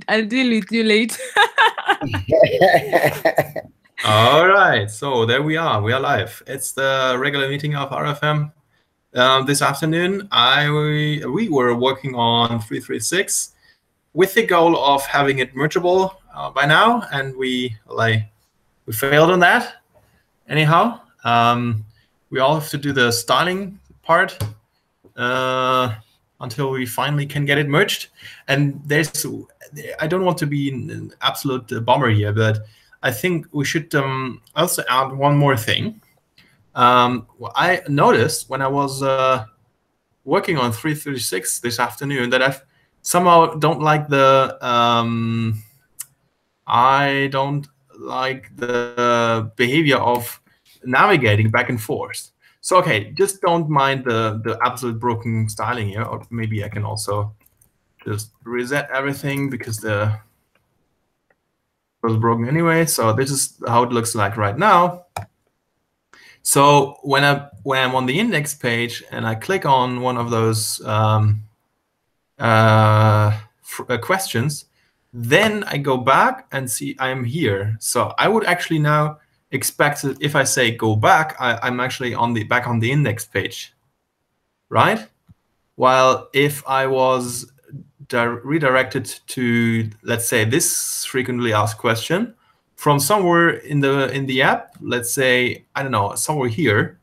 I'll deal with you later. All right, so there we are. We are live. It's the regular meeting of RFM. This afternoon, we were working on 336 with the goal of having it mergeable by now, and we failed on that. Anyhow, we all have to do the styling part until we finally can get it merged. And I don't want to be an absolute bomber here, but I think we should also add one more thing. I noticed when I was working on 336 this afternoon that I somehow don't like the behavior of navigating back and forth. So okay, just don't mind the absolute broken styling here, or maybe I can also just reset everything because the was broken anyway. So this is how it looks like right now. So when I'm on the index page and I click on one of those questions, then I go back and see I'm here. So I would actually now expect that if I say go back, I'm actually back on the index page, right? While if I was redirected to, let's say, this frequently asked question from somewhere in the app, let's say, I don't know, somewhere here,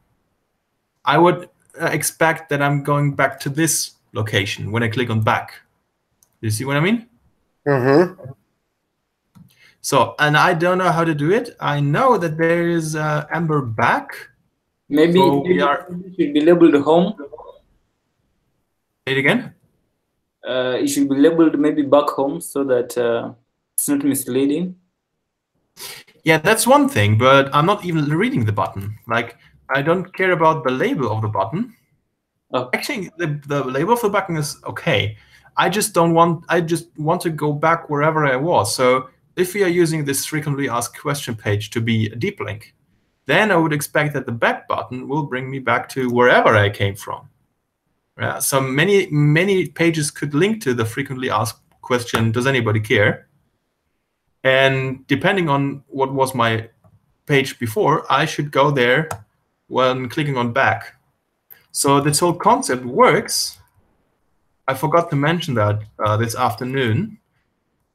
I would expect that I'm going back to this location when I click on back. You see what I mean? Mm-hmm. So, and I don't know how to do it. I know that there is Amber back. Maybe so it should be labeled home. Say it again. It should be labeled maybe back home so that it's not misleading. Yeah, that's one thing, but I'm not even reading the button. Like, I don't care about the label of the button. Oh. Actually, the label of the button is okay. I just want to go back wherever I was. So if we are using this frequently asked question page to be a deep link, then I would expect that the back button will bring me back to wherever I came from. So many pages could link to the frequently asked question, does anybody care? And depending on what was my page before, I should go there when clicking on back. So this whole concept works. I forgot to mention that this afternoon.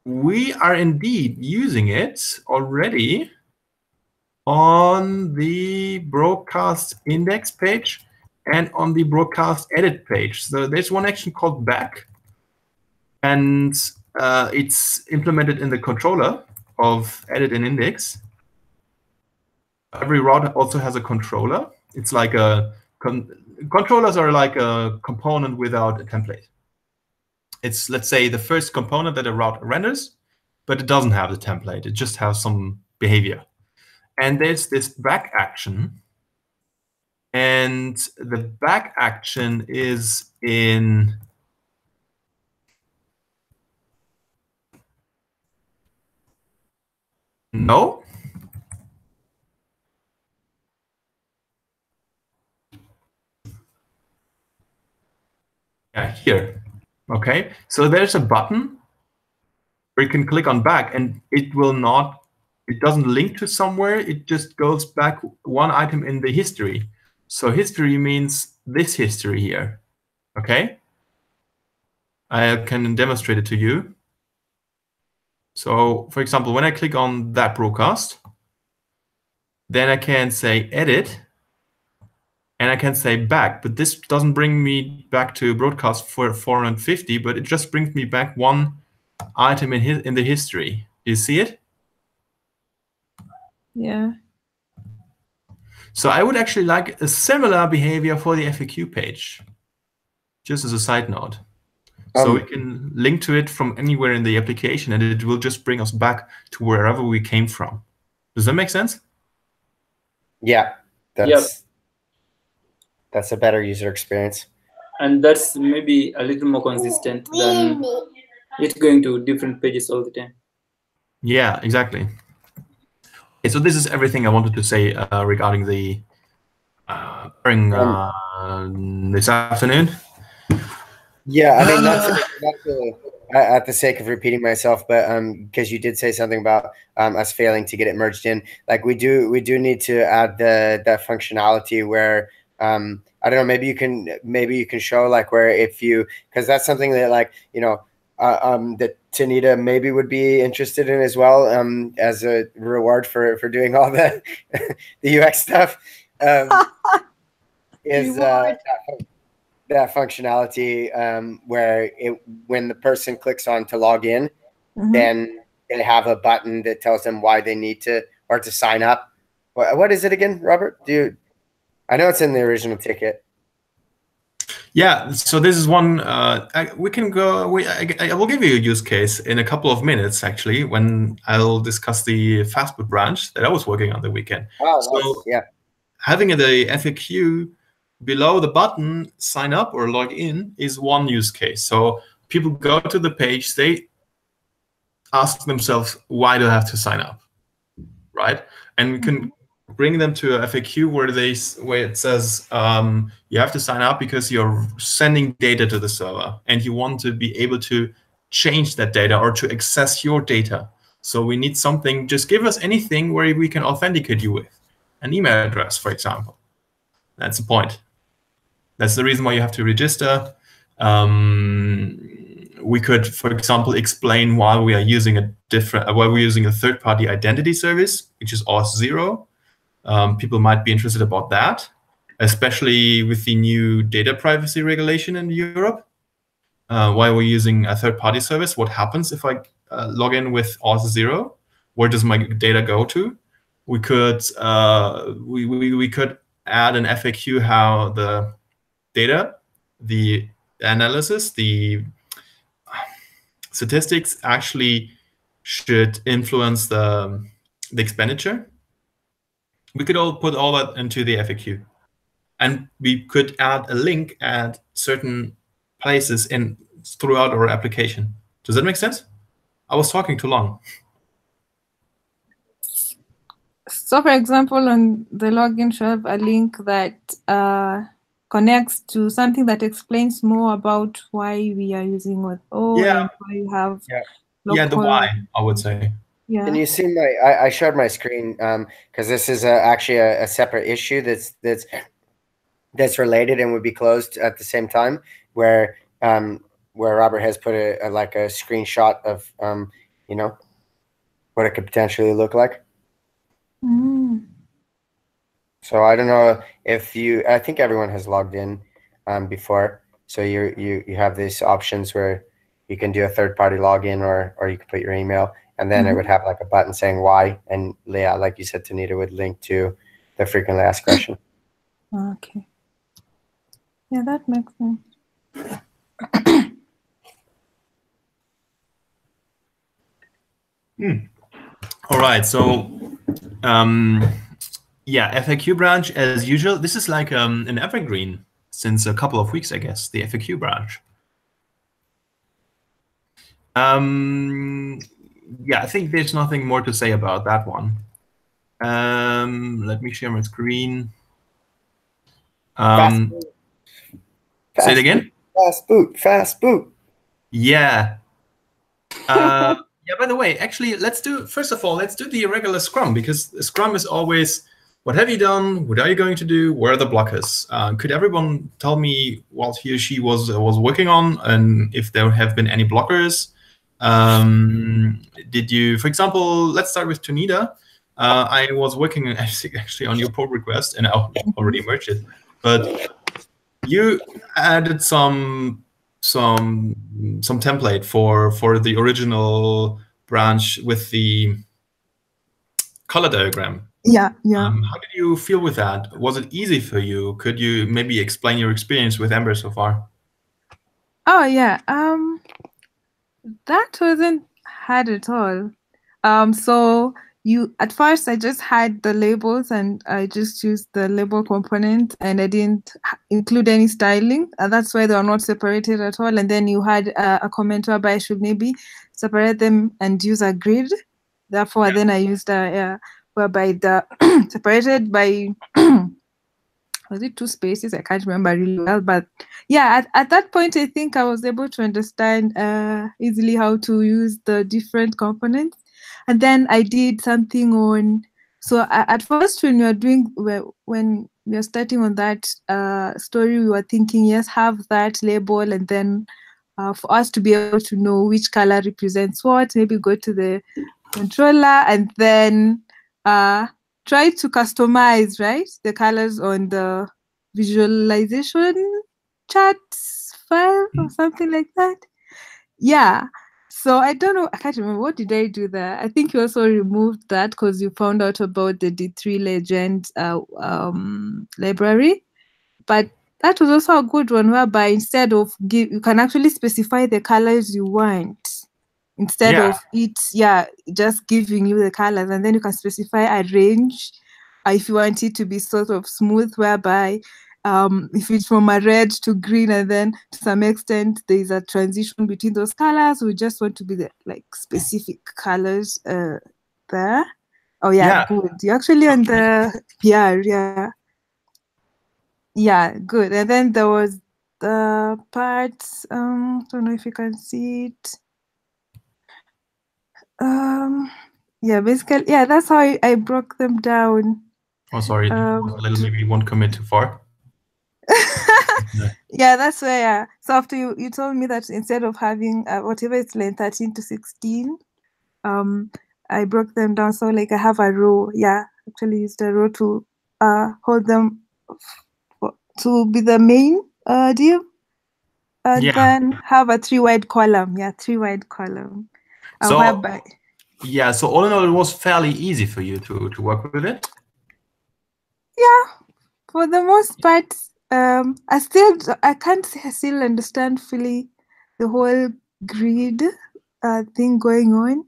We are indeed using it already on the broadcast index page and on the broadcast edit page. So there's one action called back, and it's implemented in the controller of edit and index. Every route also has a controller. It's like controllers are like a component without a template. It's, let's say, the first component that a route renders, but it doesn't have the template. It just has some behavior. And there's this back action. And the back action is in no. Yeah, here. Okay, so there's a button where you can click on back, and it doesn't link to somewhere. It just goes back one item in the history. So history means this history here. Okay, I can demonstrate it to you. So, for example, when I click on that broadcast, then I can say edit, and I can say back, but this doesn't bring me back to broadcast for 450, but it just brings me back one item in the history. You see it? Yeah. So I would actually like a similar behavior for the FAQ page, just as a side note. So we can link to it from anywhere in the application, and it will just bring us back to wherever we came from. Does that make sense? Yeah, that's a better user experience. And that's maybe a little more consistent than it going to different pages all the time. Yeah, exactly. Okay, so this is everything I wanted to say regarding the this afternoon. Yeah, I mean at the sake of repeating myself, but because you did say something about us failing to get it merged in, like we do need to add that functionality where I don't know, maybe you can show like where if you, because that's something that like that Tanita maybe would be interested in as well, as a reward for doing all the the UX stuff, is that functionality where when the person clicks on to log in, then they have a button that tells them why they need to, or to sign up. What is it again, Robert? I know it's in the original ticket. Yeah, so this is one. We can go. I will give you a use case in a couple of minutes, actually, when I'll discuss the fast food branch that I was working on the weekend. Oh, so nice. Yeah. Having the FAQ below the button "sign up" or "log in" is one use case. So people go to the page, they ask themselves, "Why do I have to sign up?" Right, and we can bring them to a FAQ where it says you have to sign up because you're sending data to the server and you want to be able to change that data or to access your data. So we need something. Just give us anything where we can authenticate you with an email address, for example. That's the point. That's the reason why you have to register. We could, for example, explain why we are using a third-party identity service, which is Auth0. People might be interested about that, especially with the new data privacy regulation in Europe. Why we're using a third-party service? What happens if I log in with Auth0? Where does my data go to? We could we could add an FAQ how the data, the analysis, the statistics actually should influence the expenditure. We could all put all that into the FAQ, and we could add a link at certain places throughout our application. Does that make sense? I was talking too long. So, for example, on the login, should have a link that connects to something that explains more about why we are using and why you have the why, I would say. Yeah. Can you see my? I shared my screen because this is actually a separate issue that's related and would be closed at the same time. Where Robert has put a screenshot of what it could potentially look like. So I don't know if I think everyone has logged in before. So you have these options where you can do a third-party login or you can put your email, and then it would have like a button saying why, and yeah, like you said, Tanita would link to the frequently asked question. Okay. Yeah, that makes sense. All right, so yeah, FAQ branch as usual. This is like an evergreen since a couple of weeks, I guess, the FAQ branch. Yeah, I think there's nothing more to say about that one. Let me share my screen. Fast say it again? Fast boot. Yeah. Yeah, by the way, actually, first of all, let's do the irregular Scrum, because Scrum is always, what have you done? What are you going to do? Where are the blockers? Could everyone tell me what he or she was working on, and if there have been any blockers? Did you, for example, let's start with Tanita. I was working actually on your pull request, and I already merged it, but you added some template for the original branch with the color diagram. Yeah. How did you feel with that? Was it easy for you? Could you maybe explain your experience with Ember so far? Oh yeah. That wasn't hard at all. So at first I just had the labels and I just used the label component and I didn't include any styling. That's why they are not separated at all. And then you had a comment whereby I should maybe separate them and use a grid. Therefore, then I used whereby the separated by was it 2 spaces? I can't remember really well, but yeah, at that point, I think I was able to understand easily how to use the different components. And then I did something on, so at first when we are starting on that story, we were thinking, yes, have that label, and then for us to be able to know which color represents what, maybe go to the controller and then try to customize, right, the colors on the visualization charts file or something like that. Yeah. So I don't know. I can't remember. What did I do there? I think you also removed that because you found out about the D3 Legend library. But that was also a good one, whereby instead of you can actually specify the colors you want instead of it, just giving you the colors, and then you can specify a range if you want it to be sort of smooth, whereby if it's from a red to green, and then to some extent there is a transition between those colors, we just want to be the like specific colors there. Oh yeah, good. You actually on the yeah, good. And then there was the parts, I don't know if you can see it. Yeah, basically, yeah, that's how I broke them down. Oh, sorry, a little maybe won't commit too far. Yeah, that's where, yeah. So after you told me that instead of having whatever it's like 13 to 16, I broke them down. So like I have a row, actually used a row to hold them to be the main div. And then have a 3-wide column. Yeah, 3-wide column. So, whereby, so all in all, it was fairly easy for you to work with it? Yeah, for the most part. I can't still understand fully the whole grid thing going on.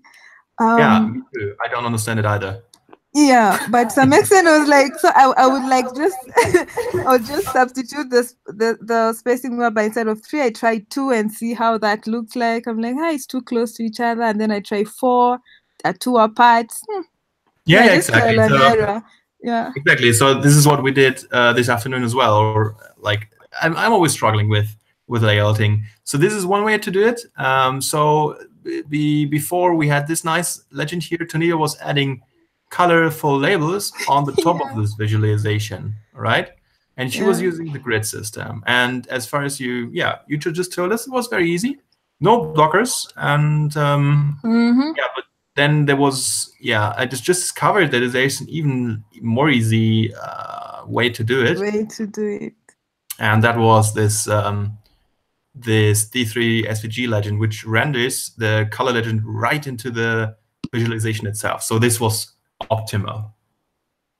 Yeah, me too. I don't understand it either. Yeah, but some extent I was like, so I would like just I would just substitute the spacing whereby instead of 3, I try 2 and see how that looks like. I'm like, it's too close to each other, and then I try 4, 2 apart. Yeah, just exactly. trial and error. Yeah, exactly. So this is what we did this afternoon as well. Or like, I'm always struggling with layouting. So this is one way to do it. So before we had this nice legend here, Tonita was adding colorful labels on the top of this visualization, right? And she was using the grid system. And as far as you just told us, it was very easy, no blockers, and but then there was I just discovered that there's an even more easy way to do it. And that was this this D3 SVG legend, which renders the color legend right into the visualization itself. So this was optimal,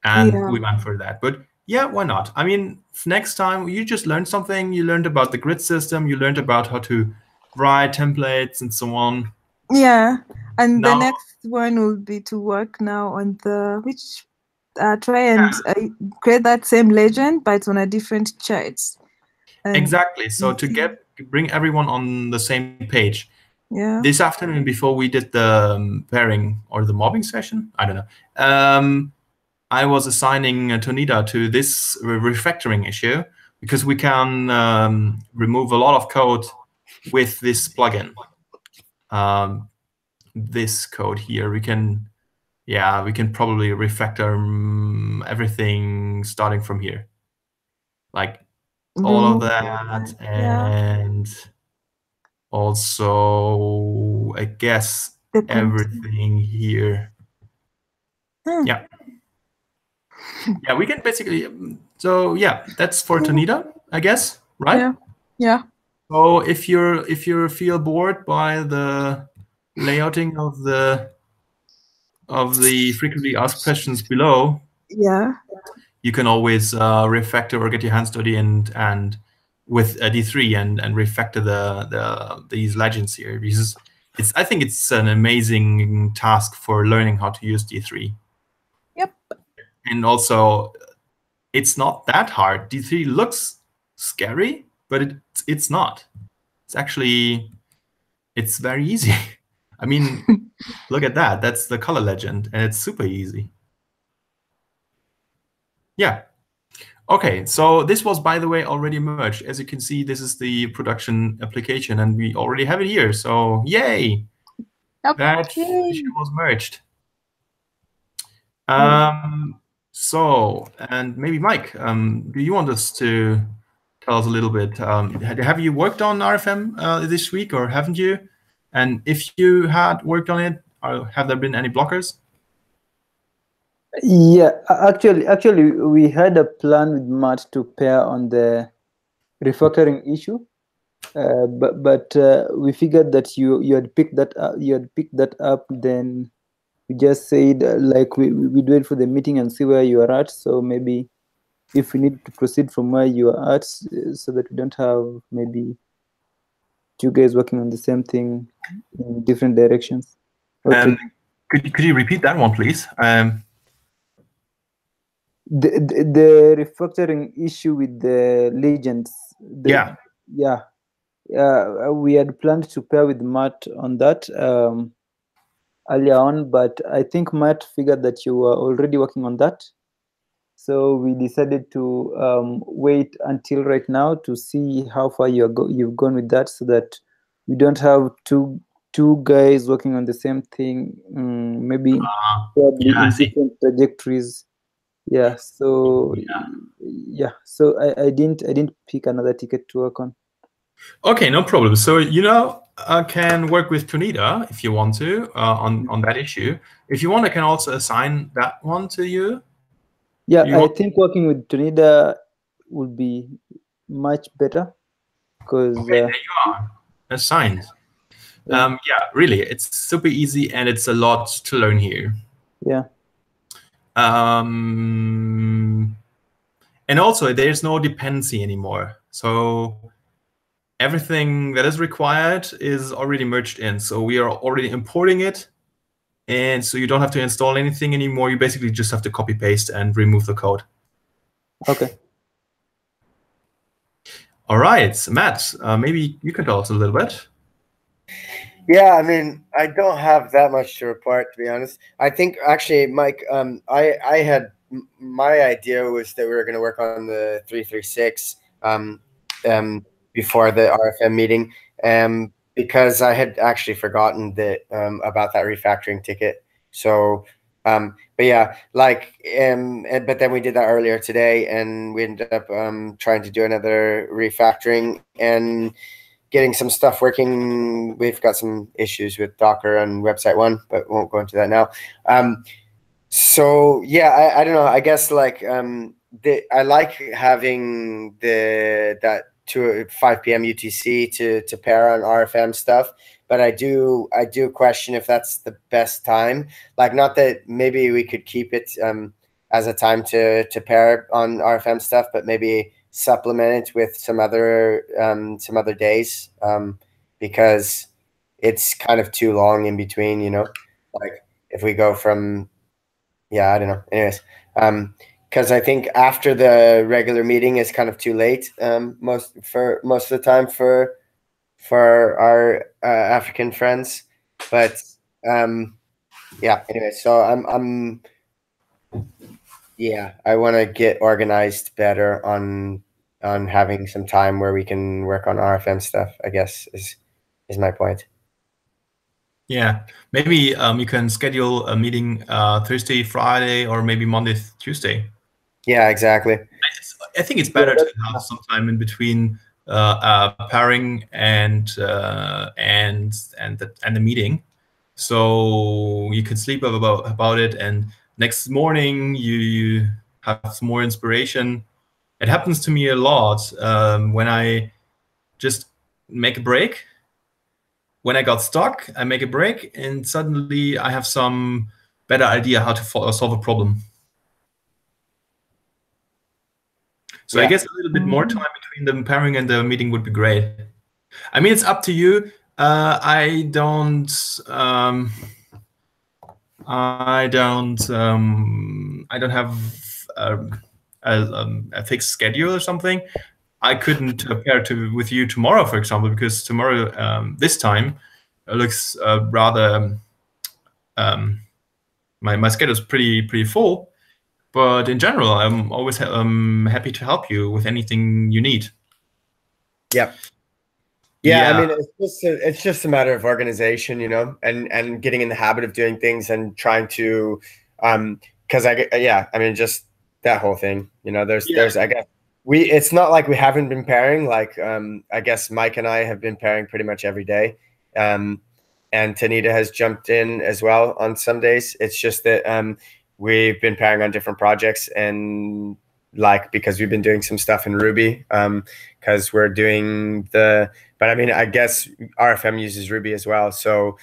and we went for that. But why not? I mean, next time you just learned something. You learned about the grid system. You learned about how to write templates and so on. Yeah, and now, the next one will be to work now on try and create that same legend, but on a different charts. Exactly. So to bring everyone on the same page. Yeah. This afternoon, before we did the pairing or the mobbing session, I don't know. I was assigning Tonita to this refactoring issue because we can remove a lot of code with this plugin. This code here, we can probably refactor everything starting from here, like all of that, and also I guess everything here. Yeah, we can basically. So that's for Tonita, I guess, right? Yeah. So if you feel bored by the layouting of the frequently asked questions below, you can always refactor or get your hands dirty and with D3 and refactor these legends here, because I think it's an amazing task for learning how to use D3. Yep. And also, it's not that hard. D3 looks scary, but it's not. It's actually very easy. I mean, look at that. That's the color legend, and it's super easy. Yeah. Okay, so this was, by the way, already merged. As you can see, this is the production application, and we already have it here. So yay! That issue was merged. So, and maybe Mike, do you want us to tell us a little bit? Have you worked on RFM this week, or haven't you? And if you had worked on it, have there been any blockers? Yeah, actually, we had a plan with Matt to pair on the refactoring issue, but we figured that you had picked that up. You had picked that up. Then we just said like we do it for the meeting and see where you are at. So maybe if we need to proceed from where you are at, so that we don't have maybe two guys working on the same thing in different directions. Could you repeat that one, please? The refactoring issue with the legends. We had planned to pair with Matt on that earlier on, but I think Matt figured that you were already working on that. So we decided to wait until right now to see how far you've gone with that, so that we don't have two guys working on the same thing, maybe probably in different trajectories. Yeah. So so I didn't pick another ticket to work on. Okay, no problem. So I can work with Tunida if you want to on that issue. If you want, I can also assign that one to you. Yeah, I think working with Tunida would be much better because there you are, assigned. Yeah, really, it's super easy and it's a lot to learn here. Yeah. And also, there's no dependency anymore. So everything that is required is already merged in. So we are already importing it. And so you don't have to install anything anymore. You basically just have to copy paste and remove the code. Okay. All right, Matt, maybe you can tell us a little bit. Yeah, I mean, I don't have that much to report, to be honest. I think actually, Mike, I had my idea was that we were going to work on the 336 before the RFM meeting, because I had actually forgotten that about that refactoring ticket. So, but yeah, like, but then we did that earlier today, and we ended up trying to do another refactoring and getting some stuff working. We've got some issues with Docker and website one, but won't go into that now. So yeah, I don't know. I guess like I like having that 5 p.m. UTC to pair on RFM stuff, but I do question if that's the best time. Like, not that maybe we could keep it as a time to pair on RFM stuff, but maybe supplement it with some other days, because it's kind of too long in between, like if we go from, I don't know. Anyways, because I think after the regular meeting is kind of too late, most of the time for our African friends. But anyway, so I want to get organized better on having some time where we can work on RFM stuff, I guess is my point. Yeah, maybe you can schedule a meeting Thursday, Friday, or maybe Monday, Tuesday. Yeah, exactly. I think it's better to have some time in between pairing and the meeting, so you can sleep about it, and next morning you have some more inspiration. It happens to me a lot when I just make a break. When I got stuck, I make a break, and suddenly I have some better idea how to solve a problem. So I guess a little bit more time between the pairing and the meeting would be great. I mean, it's up to you. I don't have a fixed schedule or something. I couldn't pair with you tomorrow, for example, because tomorrow this time looks rather my schedule's pretty full. But in general, I'm always happy to help you with anything you need. Yep. Yeah, I mean, it's just a matter of organization, you know, and getting in the habit of doing things and trying to, because I mean, just that whole thing, you know. There's I guess it's not like we haven't been pairing. Like, I guess Mike and I have been pairing pretty much every day, and Tanita has jumped in as well on some days. It's just that we've been pairing on different projects, and like because we've been doing some stuff in Ruby, because we're doing the. But I mean, I guess RFM uses Ruby as well. So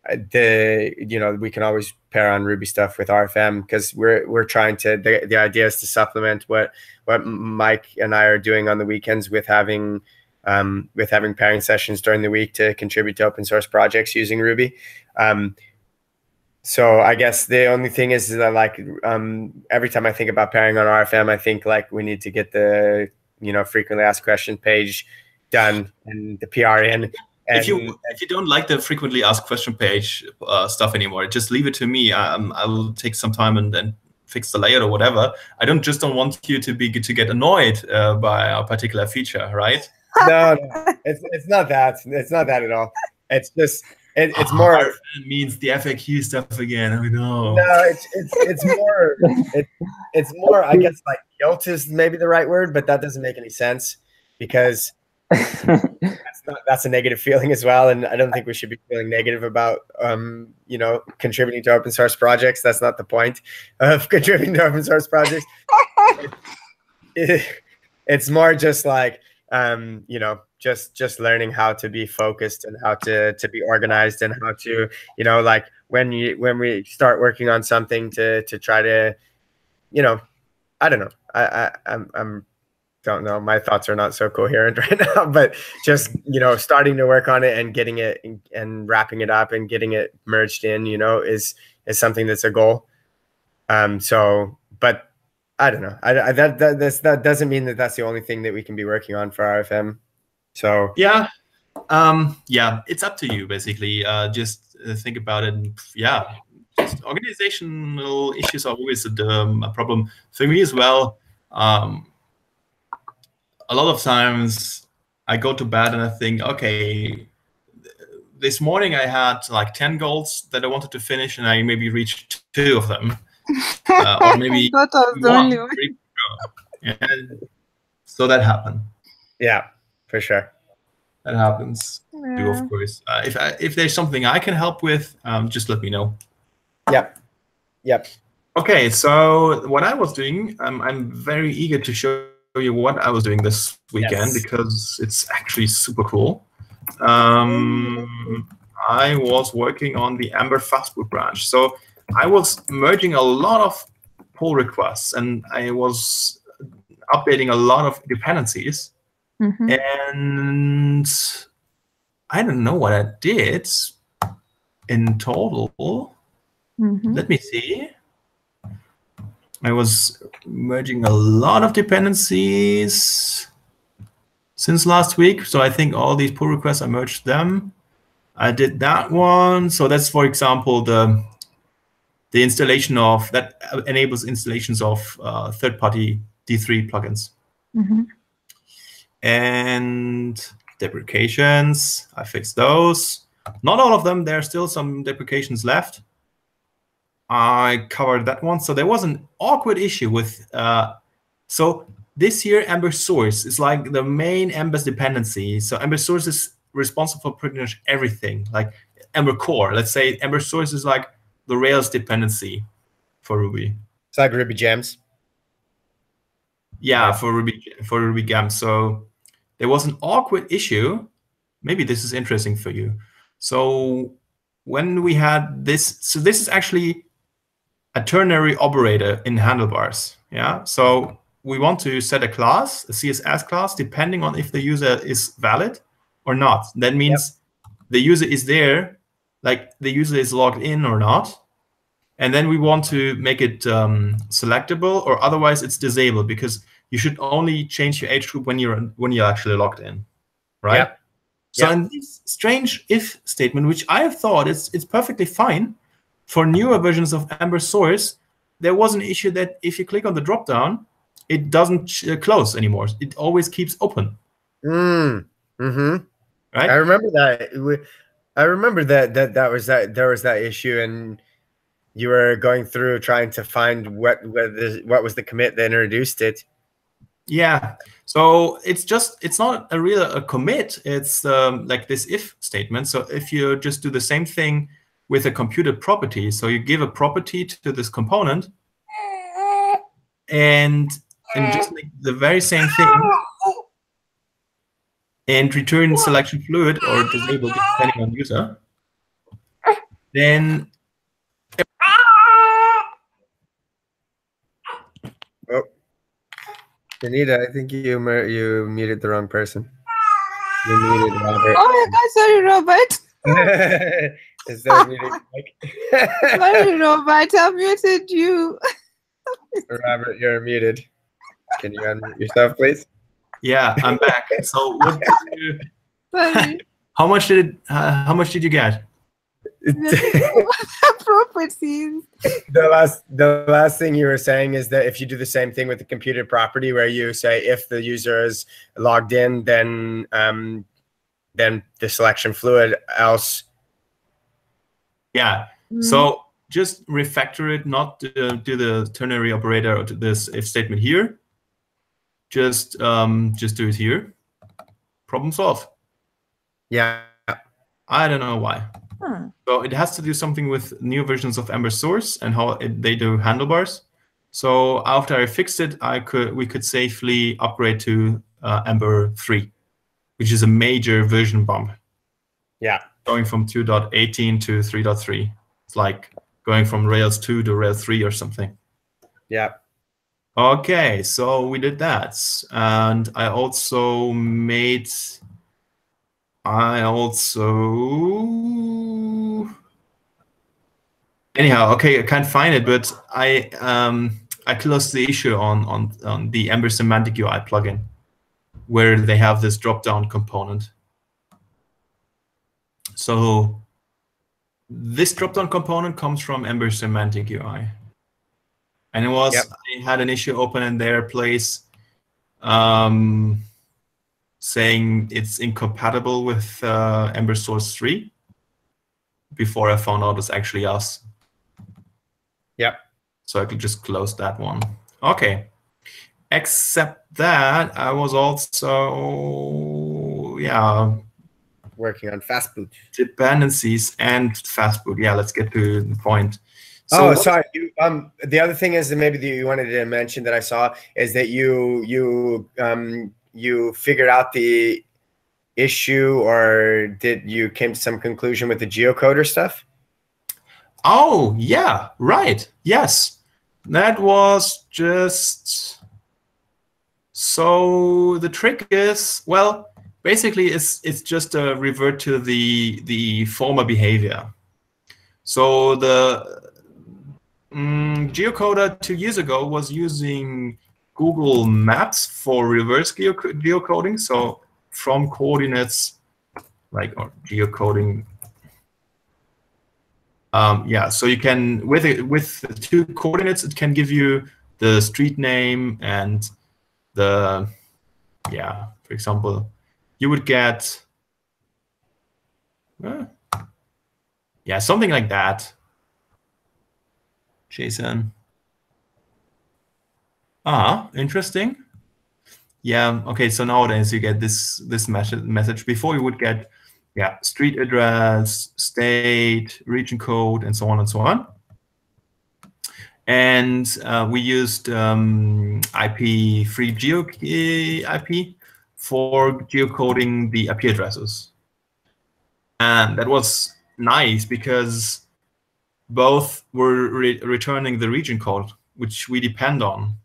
we can always pair on Ruby stuff with RFM because we're trying to. The idea is to supplement what Mike and I are doing on the weekends with having pairing sessions during the week to contribute to open source projects using Ruby. So I guess the only thing is that like every time I think about pairing on RFM, I think like we need to get the frequently asked question page done and the PR in. And if you don't like the frequently asked question page stuff anymore, just leave it to me. I will take some time and then fix the layout or whatever. I don't want you to get annoyed by a particular feature, right? No, it's not that. It's not that at all. It's just it's more. It means the FAQ stuff again. Oh no. No, it's more. It's more. I guess like guilt is maybe the right word, but that doesn't make any sense because that's a negative feeling as well, and I don't think we should be feeling negative about contributing to open source projects. That's not the point of contributing to open source projects. It's more just like just learning how to be focused and how to be organized and how to like when we start working on something to try to I don't know. I'm don't know. My thoughts are not so coherent right now, but just, starting to work on it and getting it and wrapping it up and getting it merged in, is something that's a goal. But I don't know. That doesn't mean that that's the only thing that we can be working on for RFM. So yeah, it's up to you basically. Just think about it. And, just organizational issues are always a problem for me as well. A lot of times I go to bed and I think, okay, this morning I had like 10 goals that I wanted to finish and I maybe reached 2 of them. Or maybe that was the only one. And so that happened. Yeah, for sure. That happens too, of course. If there's something I can help with, just let me know. Yep. Okay, so what I was doing, I'm very eager to show you what I was doing this weekend because it's actually super cool. I was working on the Amber Fastboot branch. So I was merging a lot of pull requests and I was updating a lot of dependencies. And I don't know what I did in total. Let me see. I was merging a lot of dependencies since last week. So I think all these pull requests, I merged them. I did that one. So that's, for example, the installation of that enables installations of third-party D3 plugins. And deprecations, I fixed those. Not all of them. There are still some deprecations left. I covered that one. So there was an awkward issue with, so this year Ember Source is like the main Ember's dependency. So Ember Source is responsible for pretty much everything. Like Ember Core, let's say Ember Source is like the Rails dependency for Ruby. It's like Ruby Gems. Yeah, for Ruby Gems. So there was an awkward issue. Maybe this is interesting for you. So when we had this, so this is actually a ternary operator in handlebars. Yeah. So we want to set a class, a CSS class, depending on if the user is valid or not. That means the user is there, like the user is logged in or not. And then we want to make it selectable, or otherwise it's disabled, because you should only change your age group when you're actually logged in, right? So in this strange if statement, which I have thought it's perfectly fine for newer versions of Ember Source, there was an issue that if you click on the drop down, it doesn't close anymore. It always keeps open. Mm-hmm. Right? I remember that. I remember that there was that issue, and you were going through trying to find what was the commit that introduced it. Yeah. So it's not a commit. It's like this if statement. So if you just do the same thing with a computed property, so you give a property to this component, and just make the very same thing, and return selection fluid or disable depending on user, then oh, Anita, I think you muted the wrong person. You muted Robert. Oh my God, sorry, Robert. Instead of muting Mike. Sorry, Robert, I muted you. Robert, you're muted. Can you unmute yourself, please? yeah, I'm back. So what did you, Sorry. how much did you get? Properties. The last thing you were saying is that if you do the same thing with the computed property, where you say if the user is logged in, then the selection fluid, else. Yeah. So just refactor it, not do the ternary operator or to this if statement here. Just do it here. Problem solved. Yeah. I don't know why. So it has to do something with new versions of Ember Source and how they do handlebars. So after I fixed it, we could safely upgrade to Ember 3, which is a major version bump. Yeah. Going from 2.18 to 3.3. It's like going from Rails 2 to Rails 3 or something. Yeah. Okay, so we did that. And I also anyhow, okay, I can't find it, but I closed the issue on the Ember Semantic UI plugin, where they have this drop-down component. So this drop-down component comes from Ember Semantic UI. And it was, I had an issue open in their place saying it's incompatible with Ember Source 3 before I found out it's actually us. Yep. So I could just close that one. Okay. Except that I was also, working on fastboot dependencies and fastboot. Yeah, let's get to the point. So sorry. The other thing is that maybe you wanted to mention that I saw is that you figured out the issue, or did you came to some conclusion with the geocoder stuff? Oh yeah, right. Yes, that was just. So the trick is, well, basically it's just a revert to the former behavior. So the geocoder 2 years ago was using Google Maps for reverse geocoding. So from coordinates, or geocoding. So you can, with 2 coordinates, it can give you the street name and the, for example, you would get, something like that. Jason. Interesting. Yeah. Okay. So nowadays you get this message. Before you would get, street address, state, region code, and so on and so on. And we used IP free IP for geocoding the IP addresses, and that was nice because both were returning the region code, which we depend on,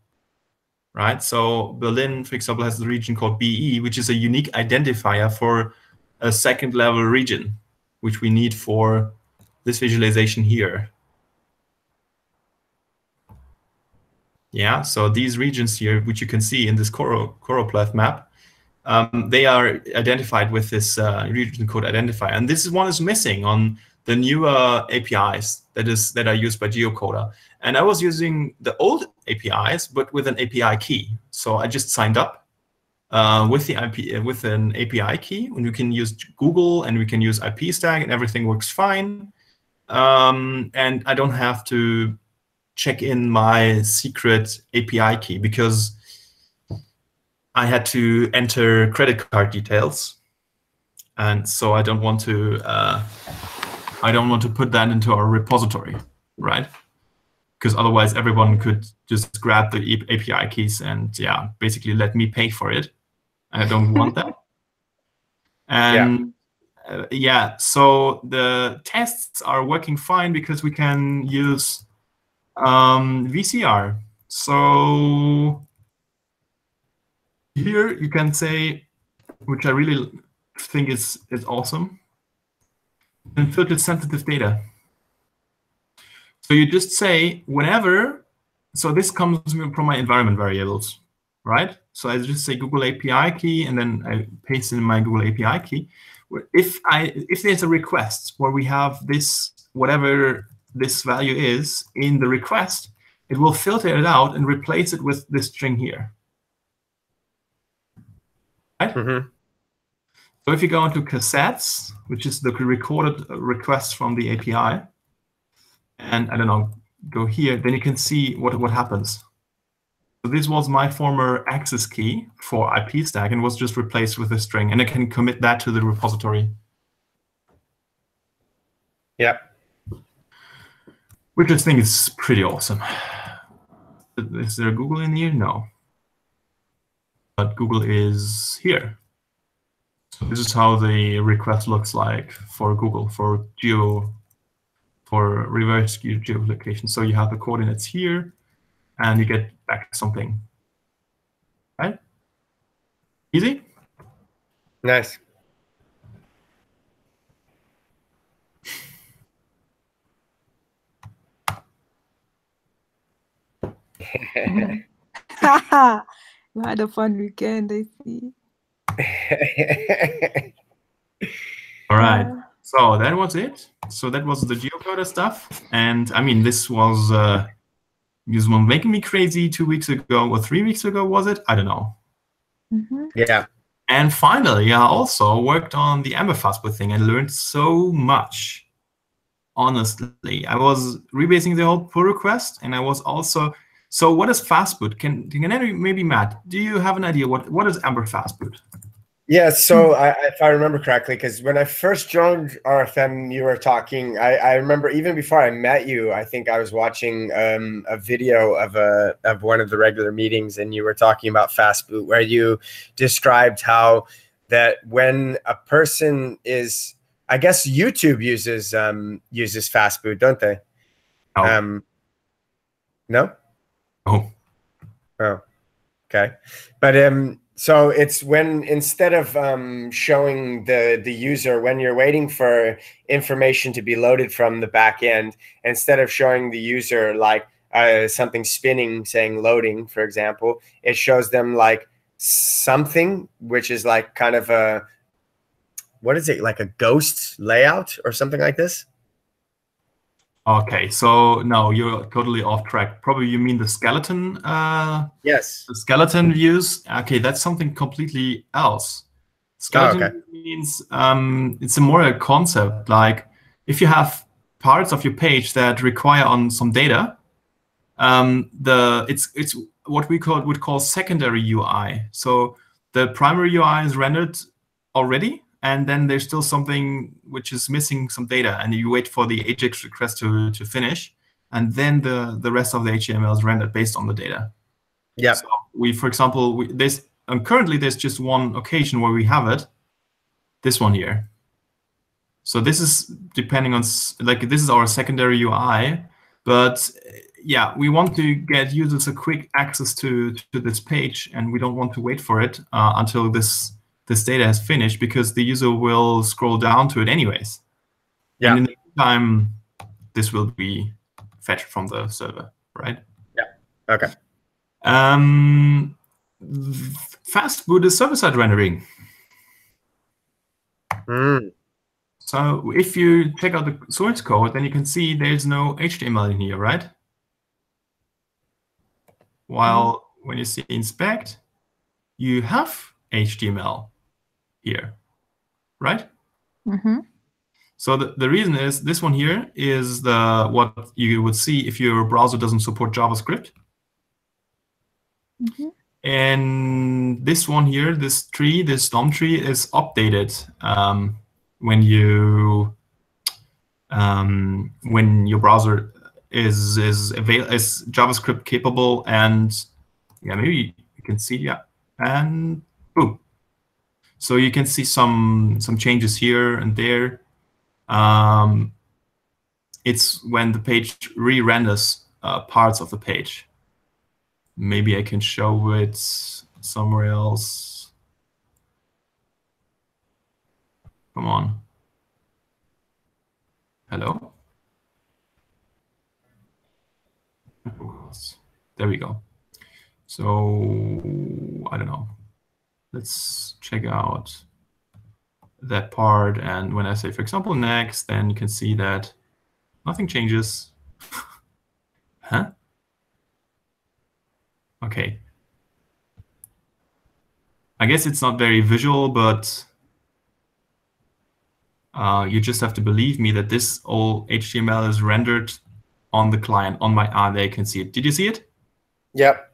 right? So Berlin, for example, has the region code BE, which is a unique identifier for a 2nd level region, which we need for this visualization here. Yeah, so these regions here, which you can see in this choropleth map, they are identified with this region code identifier. And this one is missing on the newer APIs that are used by geocoder. And I was using the old APIs, but with an API key. So I just signed up with an API key, and we can use Google and we can use IP stack, and everything works fine. And I don't have to check in my secret API key because I had to enter credit card details, and so I don't want to put that into our repository, right? Because otherwise everyone could just grab the API keys and basically let me pay for it. I don't want that. And so the tests are working fine because we can use VCR. So here you can say, which I really think is awesome, and filter sensitive data. So you just say whenever, so this comes from my environment variables, right? So I just say Google API key, and then I paste in my Google API key. If there's a request where we have this, whatever this value is in the request, it will filter it out and replace it with this string here. Right? Mm-hmm. So if you go into cassettes, which is the recorded request from the API, and I don't know, go here, then you can see what happens. So this was my former access key for IP stack and was just replaced with a string, and I can commit that to the repository. Yeah. Which I think is pretty awesome. Is there Google in here? No. But Google is here. So this is how the request looks like for Google, for reverse geolocation. So you have the coordinates here, and you get back something. Right? Easy? Nice. You had a fun weekend, I see. All right. So that was it. So that was the geocoder stuff. And I mean, this was making me crazy 2 weeks ago or 3 weeks ago, was it? I don't know. Mm-hmm. Yeah. And finally, I also worked on the Amber Fastboot thing and learned so much. Honestly, I was rebasing the whole pull request, and I was also. So what is Fastboot? Can maybe Matt? Do you have an idea what is Amber Fastboot? Yeah, so if I remember correctly, because when I first joined RFM, you were talking. I remember even before I met you, I think I was watching a video of one of the regular meetings, and you were talking about Fastboot, where you described how that when a person is, I guess YouTube uses Fastboot, don't they? Oh. No. Oh. Oh. Okay, but so it's when instead of showing the user when you're waiting for information to be loaded from the back end, instead of showing the user like something spinning saying loading, for example, it shows them like something which is like kind of a, what is it, like a ghost layout or something like this? Okay, so no, you're totally off track. Probably you mean the skeleton. Yes. The skeleton views. Okay, that's something completely else. Skeleton means it's more a concept. Like if you have parts of your page that require on some data, it's what we would call secondary UI. So the primary UI is rendered already, and then there's still something which is missing some data, and you wait for the AJAX request to finish, and then the rest of the HTML is rendered based on the data. Yeah. So for example, currently there's just one occasion where we have it, this one here. So this is depending on, like, this is our secondary UI, but yeah, we want to get users a quick access to this page, and we don't want to wait for it until this data has finished, because the user will scroll down to it anyways. Yeah. And in the meantime, this will be fetched from the server, right? Yeah. Okay. Fastboot is server-side rendering. So if you check out the source code, then you can see there's no HTML in here, right? While when you see inspect, you have HTML here, right? Mm-hmm. So the reason is this one here is what you would see if your browser doesn't support JavaScript. Mm-hmm. And this one here, this DOM tree is updated when your browser is JavaScript capable, and yeah, maybe you can see, yeah, and boom. So you can see some changes here and there. It's when the page re-renders parts of the page. Maybe I can show it somewhere else. Come on. Hello? There we go. So, I don't know. Let's check out that part. And when I say, for example, next, then you can see that nothing changes. Huh? Okay. I guess it's not very visual, but you just have to believe me that this all HTML is rendered on the client, on my there you can see it. Did you see it? Yep.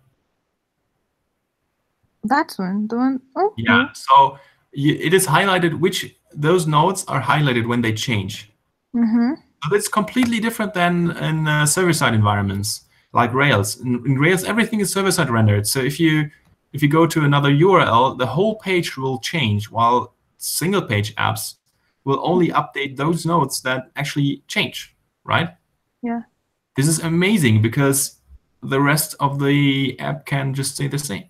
That one, the one. Oh, yeah. So it is highlighted which those nodes are highlighted when they change. Mm-hmm. So it's completely different than in server-side environments like Rails. In Rails, everything is server-side rendered. So if you go to another URL, the whole page will change, while single-page apps will only update those nodes that actually change, right? Yeah. This is amazing because the rest of the app can just stay the same.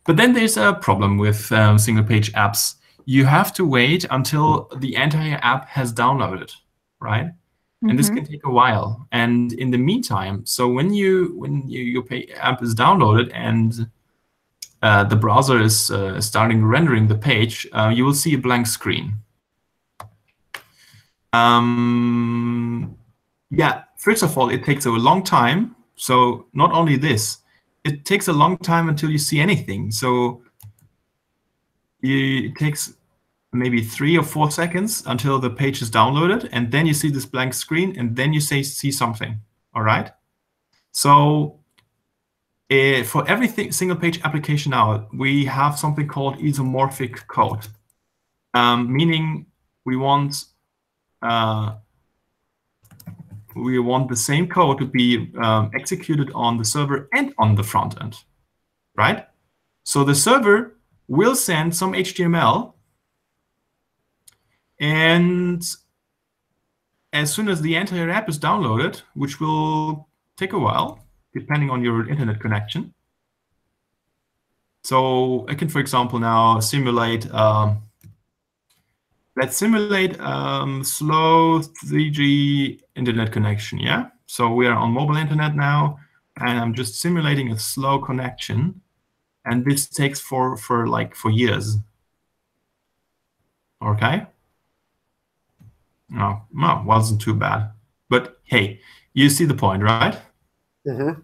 But then there's a problem with single-page apps. You have to wait until the entire app has downloaded, right? Mm-hmm. And this can take a while. And in the meantime, so when your app is downloaded and the browser is starting rendering the page, you will see a blank screen. Yeah, first of all, it takes a long time. So not only this, it takes a long time until you see anything. So it takes maybe 3 or 4 seconds until the page is downloaded, and then you see this blank screen, and then you see something. All right. So for every single page application now, we have something called isomorphic code, meaning we want the same code to be executed on the server and on the front end, right? So the server will send some HTML, and as soon as the entire app is downloaded, which will take a while, depending on your internet connection. So I can, for example, now simulate, let's simulate slow 3G internet connection, yeah? So we are on mobile internet now, and I'm just simulating a slow connection. And this takes for years. Okay? No, wasn't too bad. But hey, you see the point, right? Mm-hmm.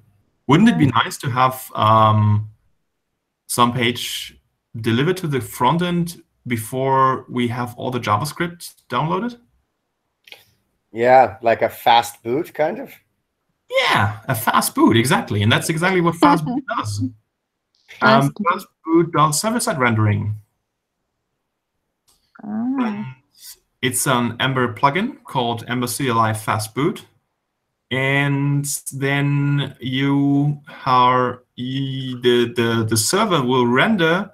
Wouldn't it be nice to have some page delivered to the front end before we have all the JavaScript downloaded? Yeah, like a fast boot, kind of. Yeah, a fast boot, exactly. And that's exactly what fast boot does. Fast boot does server-side rendering. It's an Ember plugin called Ember CLI Fast Boot. And then the server will render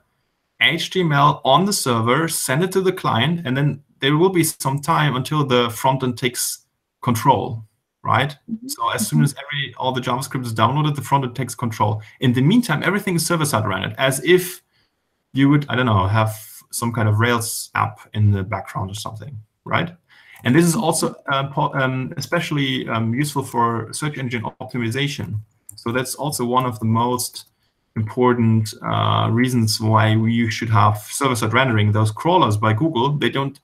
HTML on the server, send it to the client, and then there will be some time until the front end takes control, right? Mm-hmm. So as soon as all the JavaScript is downloaded, the front end takes control. In the meantime, everything is server-side rendered, as if you would, I don't know, have some kind of Rails app in the background or something, right? And this is also especially useful for search engine optimization. So that's also one of the most important reasons why you should have server-side rendering. Those crawlers by Google, they don't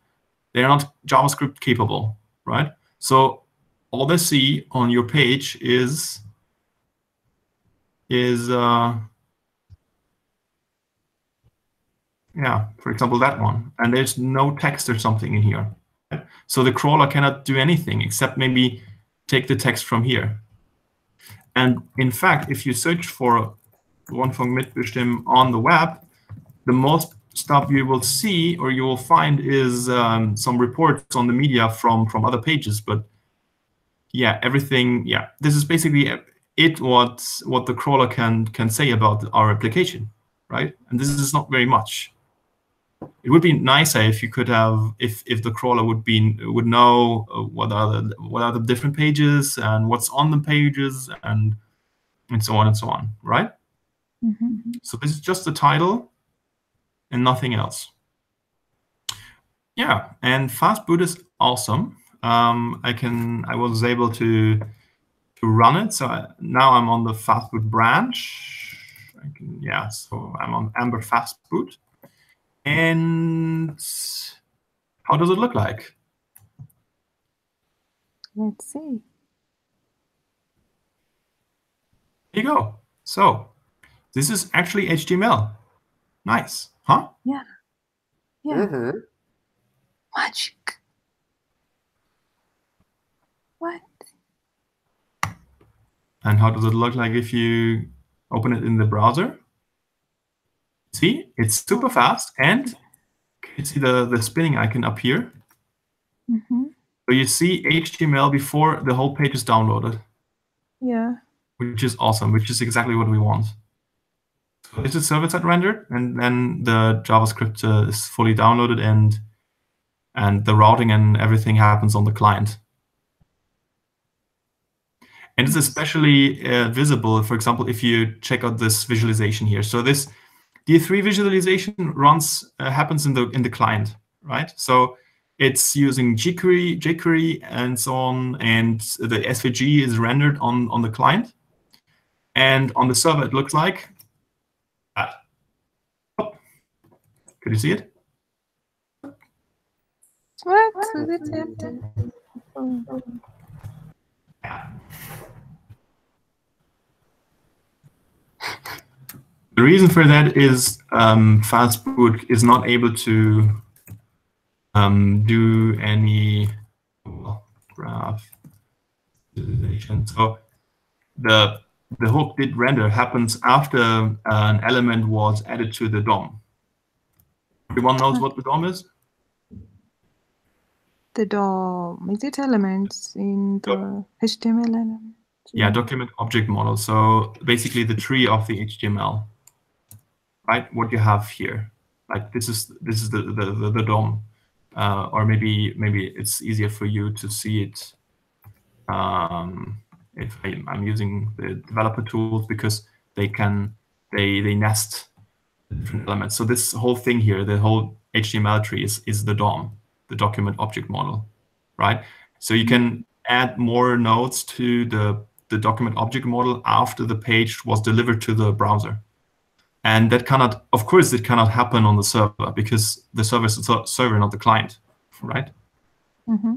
They're not JavaScript capable, right? So all they see on your page is yeah, for example, that one, and there's no text or something in here. Right? So the crawler cannot do anything except maybe take the text from here. And in fact, if you search for Rundfunk mitbestimmen on the web, the most stuff you will see or you will find is some reports on the media from other pages. But yeah, everything, yeah, this is basically what the crawler can say about our application, right? And this is not very much. It would be nicer if you could have, if the crawler would know what are the different pages and what's on the pages and so on, right? Mm-hmm. So this is just the title and nothing else. Yeah, and fast boot is awesome. I was able to run it. So now I'm on the fast boot branch. So I'm on Amber fast boot. And how does it look like? Let's see. Here you go. So this is actually HTML. Nice, huh? Yeah. Yeah. Mm-hmm. Magic. What? And how does it look like if you open it in the browser? See, it's super fast, and you see the spinning icon up here. Mm-hmm. So you see HTML before the whole page is downloaded. Yeah. Which is awesome, which is exactly what we want. So this is server-side rendered, and then the JavaScript is fully downloaded, and the routing and everything happens on the client. And it's especially visible, for example, if you check out this visualization here. So this D3 visualization happens in the client, right? So it's using jQuery and so on, and the SVG is rendered on the client. And on the server, it looks like that. Oh. Could you see it? What? Was it empty? Oh. Yeah. The reason for that is Fastboot is not able to do any graph visualization. So the hook did render happens after an element was added to the DOM. Everyone knows what the DOM is? The DOM. Is it elements in the HTML element? Yeah, document object model. So basically the tree of the HTML, right? What you have here, like this is the DOM, or maybe it's easier for you to see it if I'm using the developer tools, because they nest different elements. So this whole thing here, the whole HTML tree is the DOM, the document object model, right? So you can add more nodes to the document object model after the page was delivered to the browser. And that cannot, of course, it cannot happen on the server, because the server is the server, not the client, right? Mm-hmm.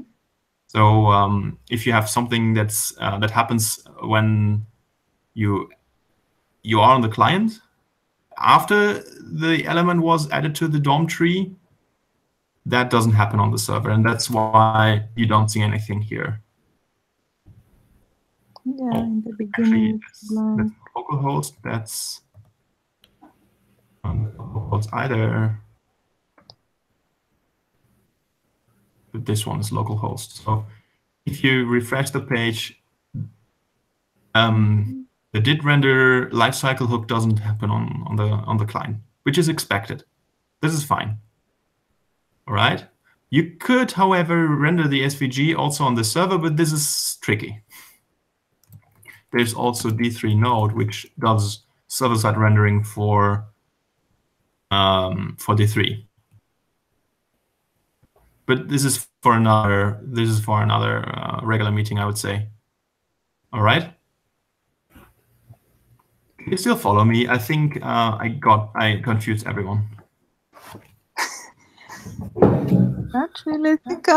So if you have something that's that happens when you are on the client after the element was added to the DOM tree, that doesn't happen on the server, and that's why you don't see anything here. Yeah, in the beginning. Actually, that's localhost. That's localhost either. But this one is localhost. So if you refresh the page, the did render lifecycle hook doesn't happen on the client, which is expected. This is fine. All right. You could, however, render the SVG also on the server, but this is tricky. There's also D3 node, which does server-side rendering for D3. But this is for another regular meeting, I would say. All right. Can you still follow me? I think I confused everyone. Actually, I think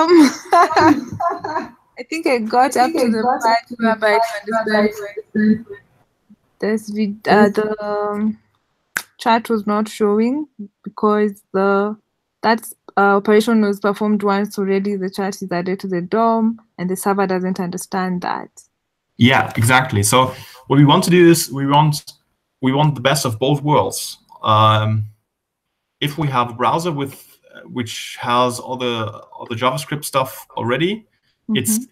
I think I got up to the part whereby to understand the chat was not showing because that operation was performed once already. The chat is added to the DOM, and the server doesn't understand that. Yeah, exactly. So what we want to do is we want the best of both worlds. If we have a browser which has all the JavaScript stuff already, it's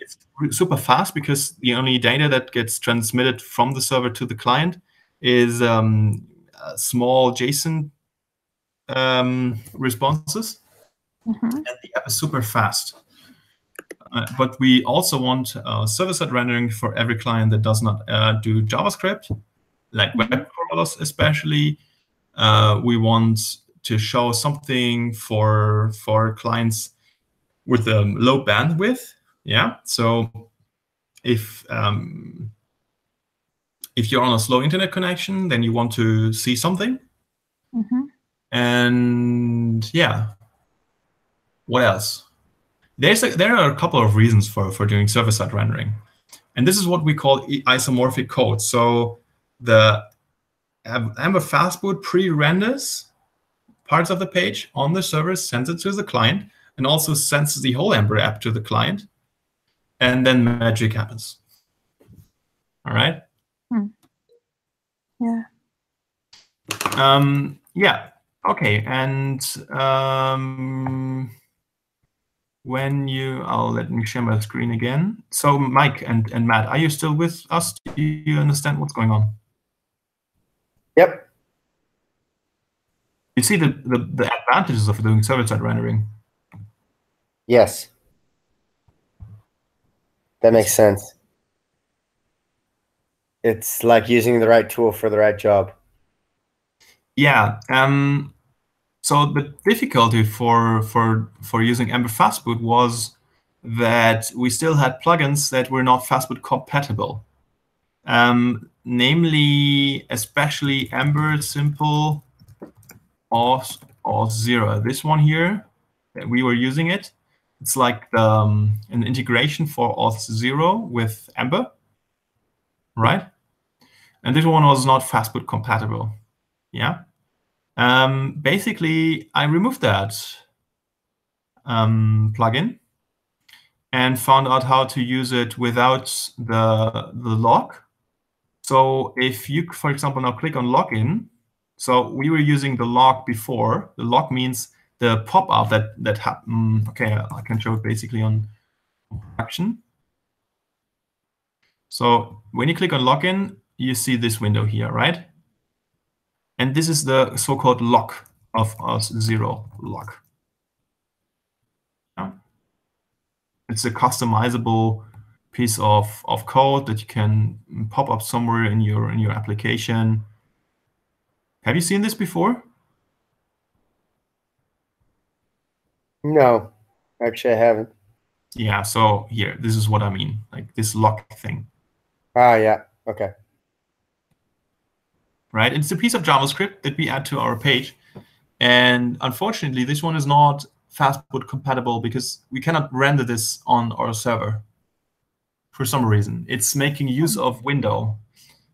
super fast because the only data that gets transmitted from the server to the client is small JSON responses, and the app is super fast. But we also want server-side rendering for every client that does not do JavaScript, like web crawlers especially. We want to show something for clients with low bandwidth. Yeah. So if you're on a slow internet connection, then you want to see something. And yeah, what else? There are a couple of reasons for doing server-side rendering. And this is what we call isomorphic code. So the Amber Fastboot pre-renders parts of the page on the server, sends it to the client, and also sends the whole Amber app to the client. And then magic happens. All right? Yeah. Yeah. Okay. And let me share my screen again. So Mike and Matt, are you still with us? Do you understand what's going on? Yep. You see the advantages of doing server-side rendering? Yes. That makes sense. It's like using the right tool for the right job. Yeah. So the difficulty for using Ember Fastboot was that we still had plugins that were not Fastboot compatible. Namely, especially Ember Simple Auth 0. This one here, that we were using it. It's like an integration for Auth 0 with Ember, right? And this one was not Fastboot compatible. Yeah. Basically, I removed that plugin and found out how to use it without the lock. So if you, for example, now click on login, so we were using the lock before. The lock means the pop-up that happened. Okay, I can show it basically on action. So when you click on login, you see this window here, right? And this is the so-called lock of Auth 0 lock. Yeah. It's a customizable piece of code that you can pop up somewhere in your application. Have you seen this before? No, actually I haven't. Yeah, so here, this is what I mean, like this lock thing. Ah, yeah, okay. Right, it's a piece of JavaScript that we add to our page. And unfortunately, this one is not Fastboot compatible because we cannot render this on our server for some reason. It's making use of window.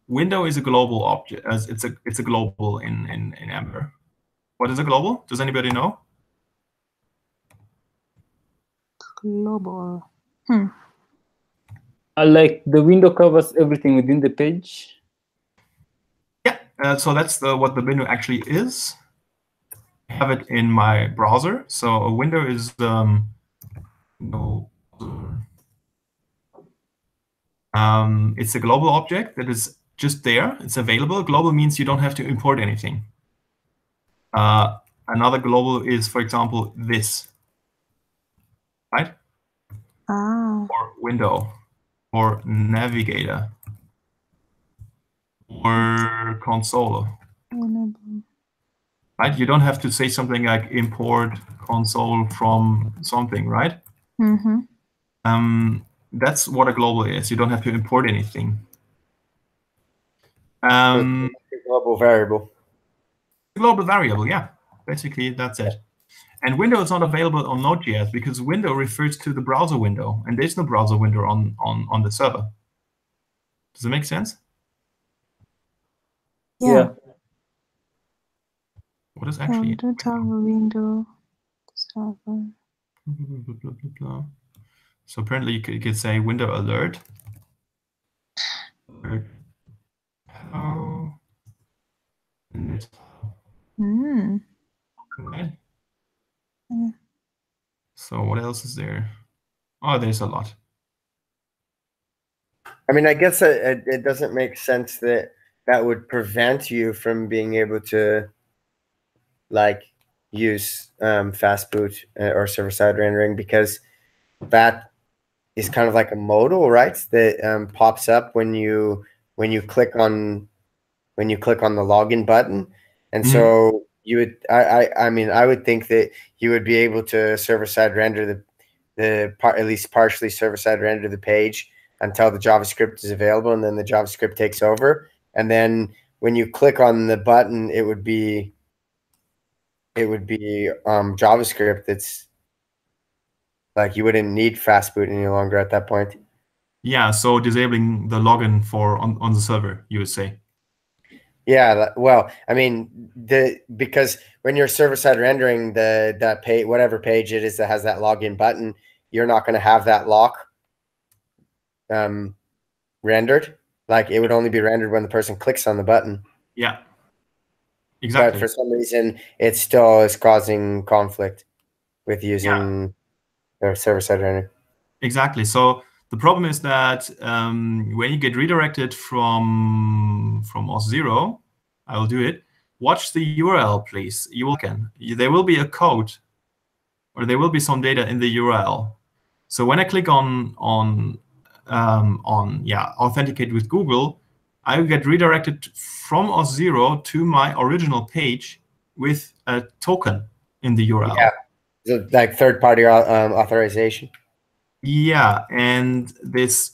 Window is a global object. It's a global in Ember. What is a global? Does anybody know? Global. Like the window covers everything within the page. Yeah, so that's what the window actually is. I have it in my browser. So a window is it's a global object that is just there. It's available. Global means you don't have to import anything. Another global is, for example, this, right? Ah. Or window, or navigator, or console. Right? You don't have to say something like import console from something, right? That's what a global is. You don't have to import anything. It's a global variable. Global variable, yeah. Basically, that's it. And window is not available on Node.js because window refers to the browser window, and there's no browser window on the server. Does it make sense? Yeah. What is actually I don't have a window server. blah, blah, blah, blah. So apparently you could say window alert. How? Okay. So what else is there? Oh, there's a lot. I mean, I guess it doesn't make sense that that would prevent you from being able to like use fast boot or server-side rendering, because that is kind of like a modal, right? That pops up when you click on the login button, and so you would I mean I would think that you would be able to server-side render at least partially server-side render the page until the JavaScript is available, and then the JavaScript takes over, and then when you click on the button, it would be JavaScript. That's like you wouldn't need fast boot any longer at that point. Yeah, so disabling the login for on the server, you would say. Yeah, well, I mean, because when you're server-side rendering that page, whatever page it is that has that login button, you're not going to have that lock rendered. Like it would only be rendered when the person clicks on the button. Yeah, exactly. But for some reason, it still is causing conflict with using their server-side rendering. Exactly. So the problem is that when you get redirected from auth0, I will do it. Watch the URL, please. There will be a code, or there will be some data in the URL. So when I click on authenticate with Google, I will get redirected from auth0 to my original page with a token in the URL. Yeah, so like third-party authorization. Yeah, and this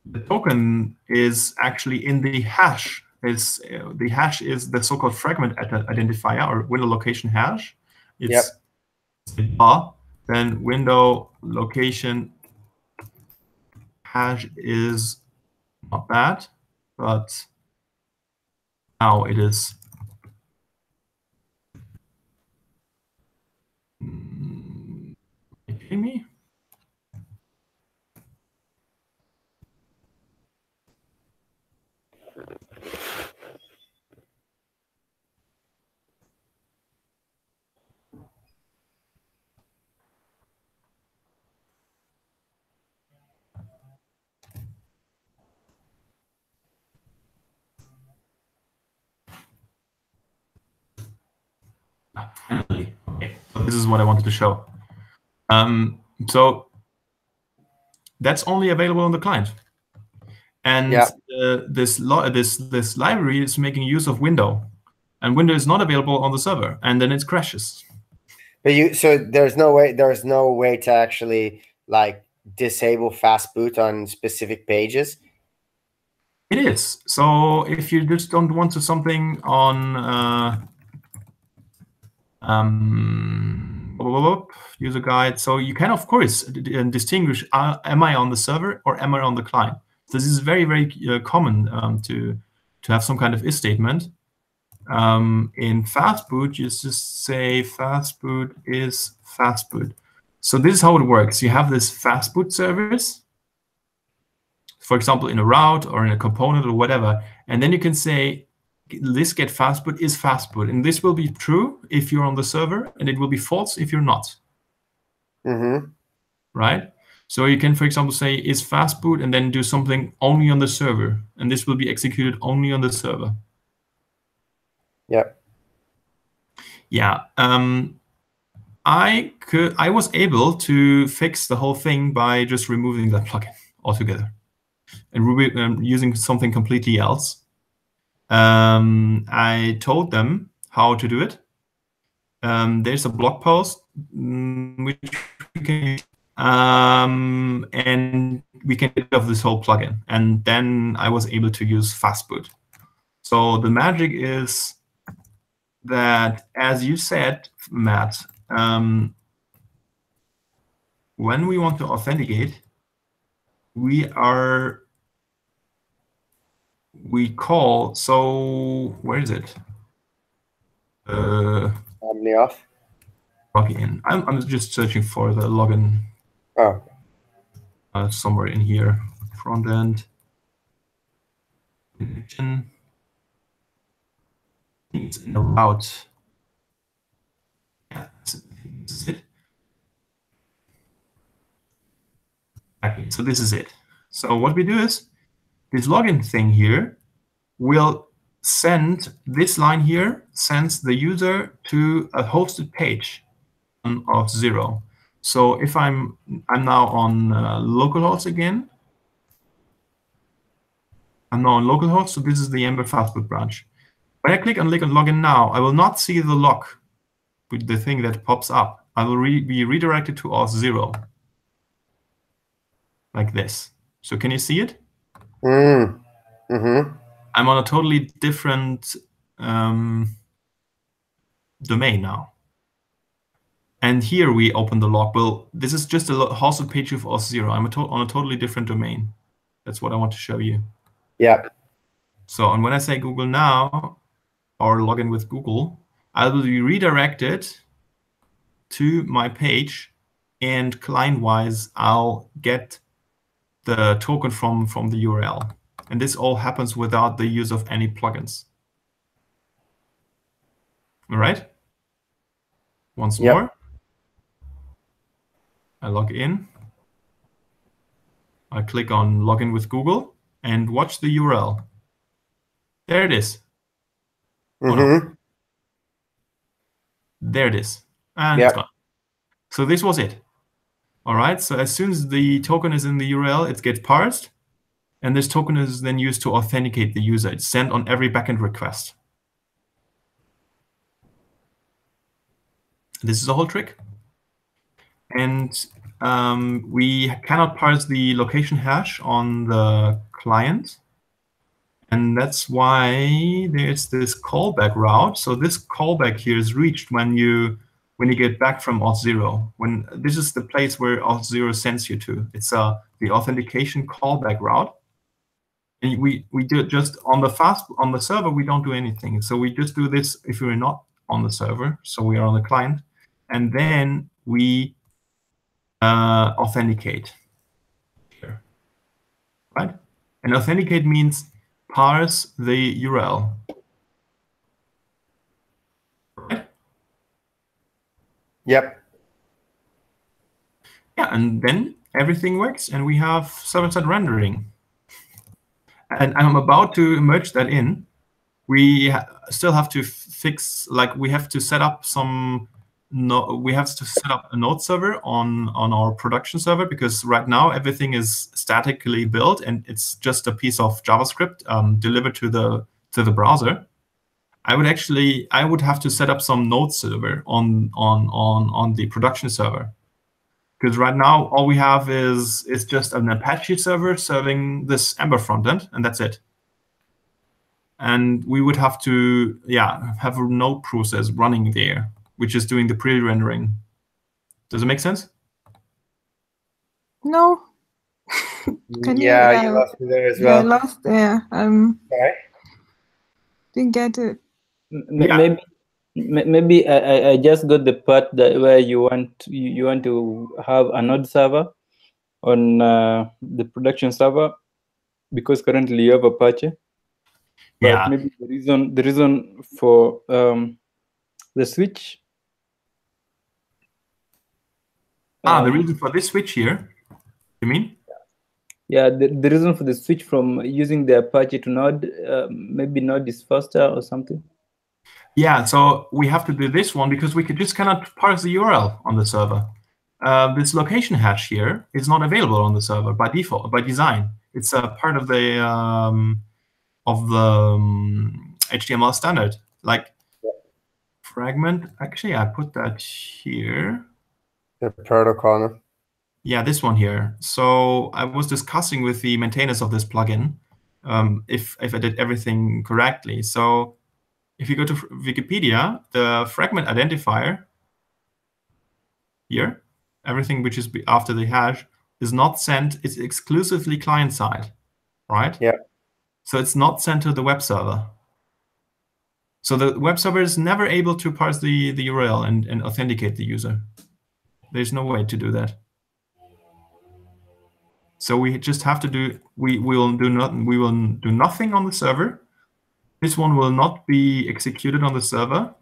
the token is actually in the hash. The hash is the so-called fragment identifier or window location hash. It's then window location hash is not bad, but now it is. Are you kidding me? Finally. Okay. So this is what I wanted to show. So that's only available on the client, and this library is making use of window, and window is not available on the server, and then it crashes. But so there's no way to actually like disable fast boot on specific pages. It is. So if you just don't want to something on user guide, so you can of course distinguish: am I on the server or am I on the client? So this is very, very common to have some kind of if statement. In fastboot, you just say fastboot is fastboot. So this is how it works. You have this fastboot service, for example, in a route or in a component or whatever, and then you can say this get fastboot is fastboot, and this will be true if you're on the server, and it will be false if you're not. Right? So you can, for example, say is fastboot and then do something only on the server, and this will be executed only on the server. Yep. Yeah. I was able to fix the whole thing by just removing that plugin altogether and using something completely else. I told them how to do it. There's a blog post which we can and we can get rid of this whole plugin. And then I was able to use fastboot. So the magic is that, as you said, Matt, when we want to authenticate, we call, so where is it? Omni off. Login. I'm just searching for the login. Oh. Somewhere in here. Front end. I think it's in the route. Yeah, this is it. Okay, so this is it. So what we do is this login thing here will send this line here, sends the user to a hosted page of 0. So if I'm now on localhost again. I'm now on localhost, so this is the Ember Fastboot branch. When I click on login now, I will not see the log with the thing that pops up. I will be redirected to auth 0, like this. So can you see it? Mm-hmm. I'm on a totally different domain now. And here we open the log. Well, this is just a hosted page of auth 0. I'm on a totally different domain. That's what I want to show you. Yeah. So, and when I say Google now, or login with Google, I will be redirected to my page, and client-wise, I'll get the token from the URL. And this all happens without the use of any plugins. All right? Once more. I log in. I click on login with Google and watch the URL. There it is. Oh, no. There it is. And it's gone. So this was it. All right. So as soon as the token is in the URL, it gets parsed. And this token is then used to authenticate the user. It's sent on every backend request. This is the whole trick. And we cannot parse the location hash on the client. And that's why there's this callback route. So this callback here is reached when you get back from auth 0. When this is the place where auth 0 sends you to. It's the authentication callback route. And we do it just on the server. We don't do anything. So we just do this if we're not on the server. So we are on the client, and then we authenticate here, right? And authenticate means parse the URL, right? Yep. Yeah, and then everything works, and we have server-side rendering. And I'm about to merge that in. We still have to fix, like we have to set up some. No, we have to set up a node server on our production server, because right now everything is statically built and it's just a piece of JavaScript delivered to the browser. I would have to set up some node server on the production server, because right now all we have is just an Apache server serving this Ember frontend, and that's it. And we would have to have a node process running there, which is doing the pre-rendering. Does it make sense? No. Can you lost me there as well. Yeah, I lost there. Sorry? Didn't get it. Maybe I just got the part that where you want to have a node server on the production server, because currently you have Apache. But maybe the reason for the switch. The reason for this switch here, you mean? Yeah, the reason for the switch from using the Apache to Node, maybe Node is faster or something. Yeah, so we have to do this one because we just cannot parse the URL on the server. This location hash here is not available on the server by default, by design. It's a part of the HTML standard. Like fragment. Actually, I put that here. The protocol. Yeah, this one here. So I was discussing with the maintainers of this plugin if I did everything correctly. So if you go to Wikipedia, the fragment identifier here, everything which is after the hash is not sent, it's exclusively client-side, right? Yeah. So it's not sent to the web server. So the web server is never able to parse the URL and authenticate the user. There's no way to do that. So we just have to do, we will do nothing on the server. This one will not be executed on the server.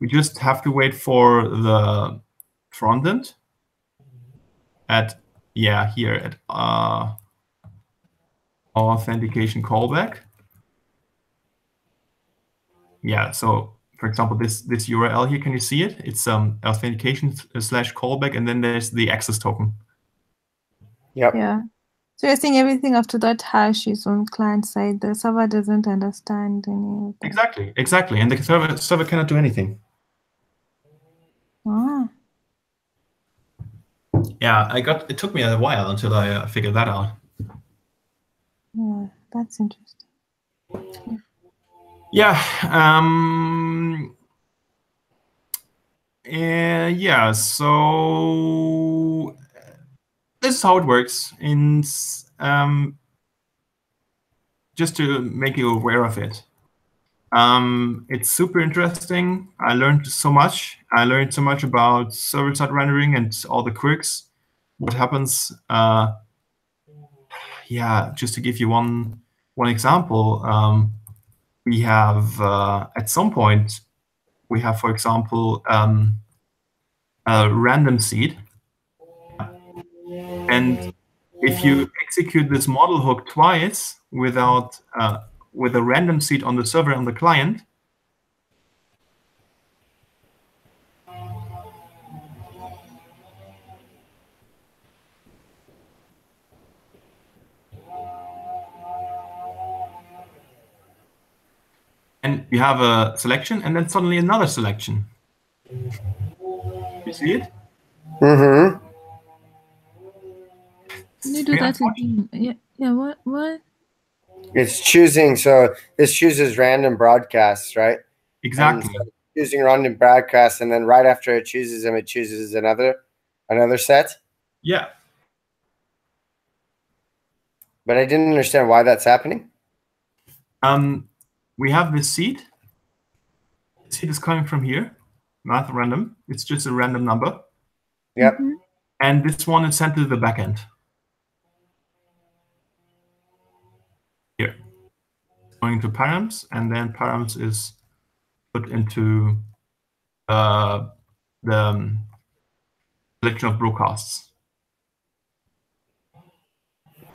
We just have to wait for the front end at, yeah, here at authentication callback. Yeah, so for example, this URL here, can you see it? It's authentication / callback, and then there's the access token. Yep. Yeah. So you're saying everything after that hash is on client side. The server doesn't understand any of that. Exactly. And the server cannot do anything. Ah. Yeah, it took me a while until I figured that out. Yeah, that's interesting. Yeah. Yeah, so this is how it works. Just to make you aware of it. It's super interesting. I learned so much. I learned so much about server-side rendering and all the quirks. What happens? Yeah, just to give you one example, we have at some point we have, for example, a random seed, and if you execute this model hook twice without with a random seed on the server and the client, and you have a selection and then suddenly another selection. You see it? Mm-hmm. Can you do that again? Yeah. What? It's choosing. So this chooses random broadcasts, right? Exactly. So choosing random broadcasts, and then right after it chooses them, it chooses another set. Yeah. But I didn't understand why that's happening. We have this seed. The seed is coming from here, not random. It's just a random number. Yep. Mm-hmm. And this one is sent to the backend. Here. Going to params, and then params is put into the selection of broadcasts.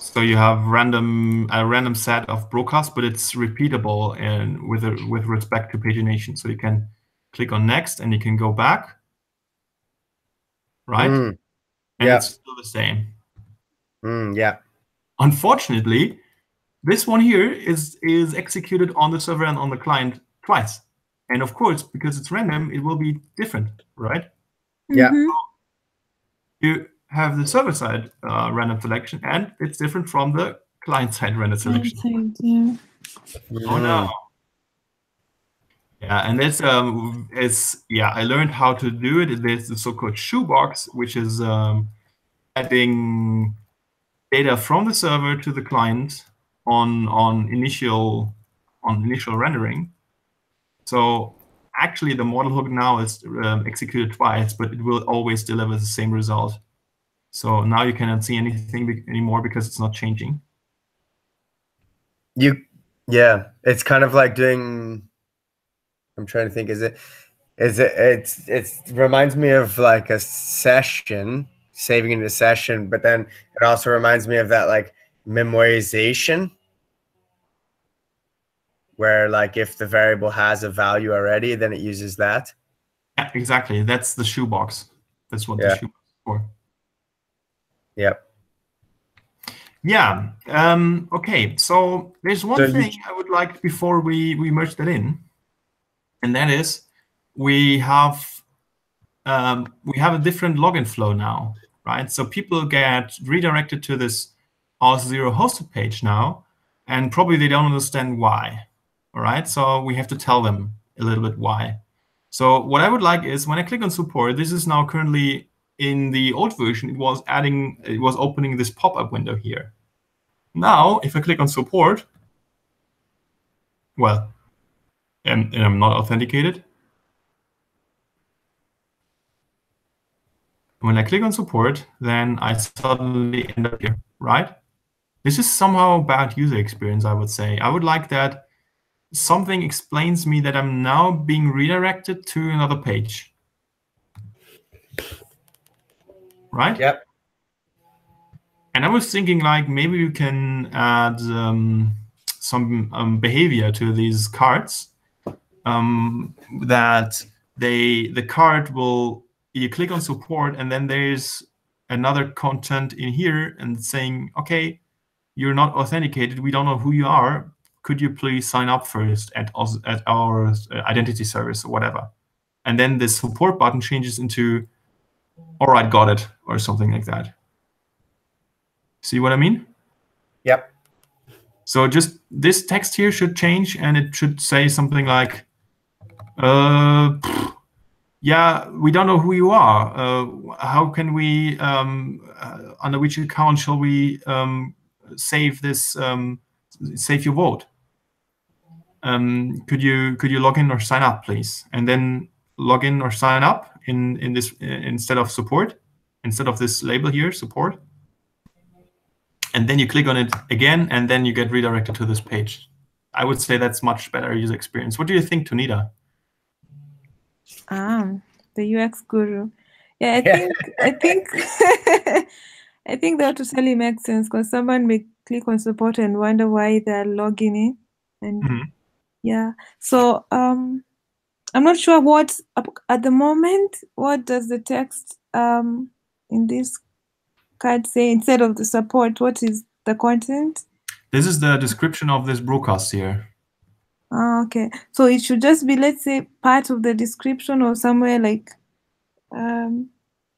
So you have a random set of broadcasts, but it's repeatable and with respect to pagination. So you can click on next, and you can go back, right? Mm. And Yeah. it's still the same. Yeah. Unfortunately, this one here is executed on the server and on the client twice. And of course, because it's random, it will be different, right? Yeah. Mm-hmm. You have the server-side random selection, and it's different from the client-side random selection. Yeah. Oh no. Yeah, and this I learned how to do it. There's the so-called shoebox, which is adding data from the server to the client on initial rendering. So actually, the model hook now is executed twice, but it will always deliver the same result. So now you cannot see anything anymore because it's not changing. Yeah, it's kind of like doing. I'm trying to think. It reminds me of like a session, saving in a session, but then it also reminds me of that like memorization, where like if the variable has a value already, then it uses that. Yeah, exactly. That's the shoebox. That's what the shoebox is for. Yep. Yeah. Okay. So there's one thing I would like before we merge that in, and that is we have a different login flow now, right? So people get redirected to this Auth0 hosted page now, and probably they don't understand why. All right. So we have to tell them a little bit why. So what I would like is when I click on support, this is now currently in the old version, it was opening this pop-up window here. Now, if I click on support, well, and I'm not authenticated. When I click on support, then I suddenly end up here, right? This is somehow a bad user experience, I would say. I would like that something explains me that I'm now being redirected to another page. Right? Yep. And I was thinking like maybe you can add some behavior to these cards that the card will, you click on support and then there's another content in here and saying, okay, you're not authenticated. We don't know who you are. Could you please sign up first at our identity service or whatever? And then the support button changes into, all right, got it, or something like that. See what I mean? Yep. So just this text here should change, and it should say something like, yeah, we don't know who you are. How can we, under which account shall we save this, save your vote? Could you log in or sign up, please? And then log in or sign up in this instead of support, instead of this label here, support. And then you click on it again, and then you get redirected to this page. I would say that's much better user experience. What do you think, Tunida? The UX guru. Yeah, I think I think that totally makes sense, because someone may click on support and wonder why they're logging in. And yeah, so I'm not sure what at the moment, what does the text in this card say instead of the support? What is the content? This is the description of this broadcast here. Okay, so it should just be, let's say, part of the description or somewhere like.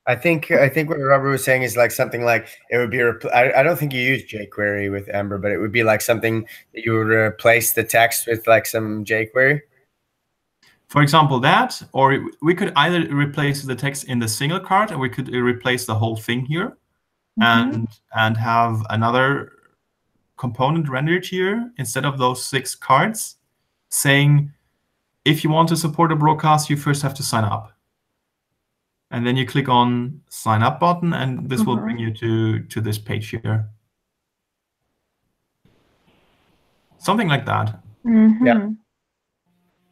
I think what Robert was saying is like something like it would be. I don't think you use jQuery with Ember, but it would be like something that you would replace the text with like some jQuery. For example, that, or we could either replace the text in the single card, or we could replace the whole thing here, and have another component rendered here instead of those 6 cards, saying, if you want to support a broadcast, you first have to sign up. And then you click on sign up button, and this will bring you to this page here. Something like that. Yeah.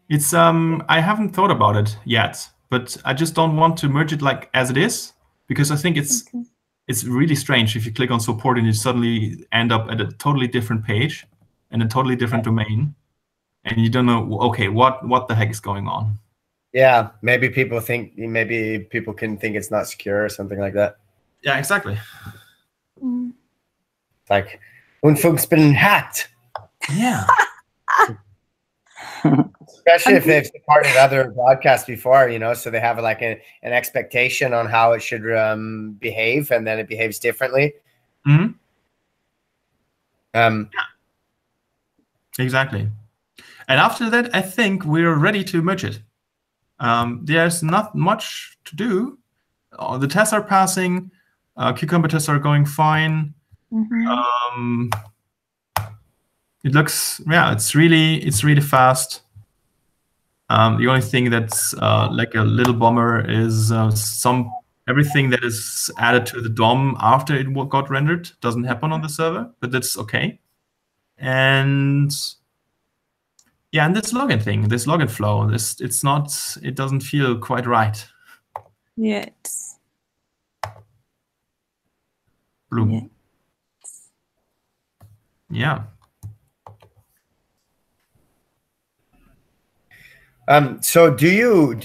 It's I haven't thought about it yet, but I just don't want to merge it like as it is, because I think it's really strange if you click on support and you suddenly end up at a totally different page and a totally different domain, and you don't know, okay, what the heck is going on? Yeah, maybe people can think it's not secure or something like that. Yeah, exactly. Like, Rundfunk's been hacked. Yeah. Especially if they've supported other broadcasts before, so they have like an expectation on how it should behave, and then it behaves differently. Exactly. And after that, I think we're ready to merge it. There's not much to do. The tests are passing. Cucumber tests are going fine. It looks, yeah, it's really fast. The only thing that's like a little bummer is everything that is added to the DOM after it got rendered doesn't happen on the server, but that's okay. And yeah, and this login thing, this login flow, it doesn't feel quite right. Yet. Bloom. Yeah. So do you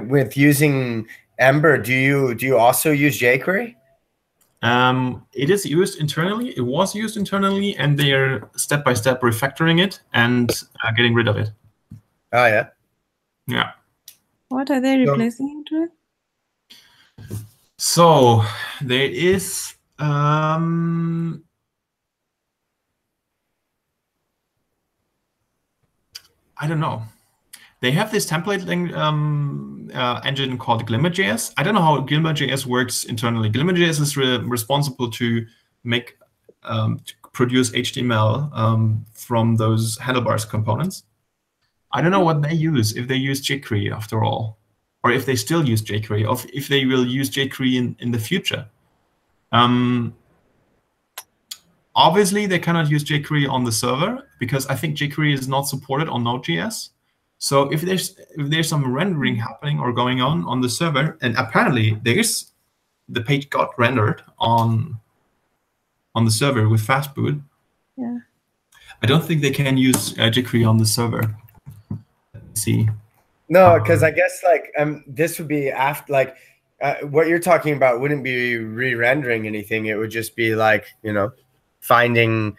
with using Ember, do you also use jQuery? It is used internally. It was used internally, and they are step-by-step refactoring it and getting rid of it. Oh, yeah. Yeah. What are they replacing it with? So there is I don't know. They have this template engine called Glimmer.js. I don't know how Glimmer.js works internally. Glimmer.js is responsible to make to produce HTML from those handlebars components. I don't know what they use, if they use jQuery after all, or if they still use jQuery, or if they will use jQuery in the future. Obviously, they cannot use jQuery on the server because I think jQuery is not supported on Node.js. So if there's some rendering happening or going on the server, and apparently the page got rendered on the server with fastboot. Yeah. I don't think they can use jQuery on the server. Let me see. No, because I guess like this would be after like what you're talking about wouldn't be re-rendering anything. It would just be like, you know, finding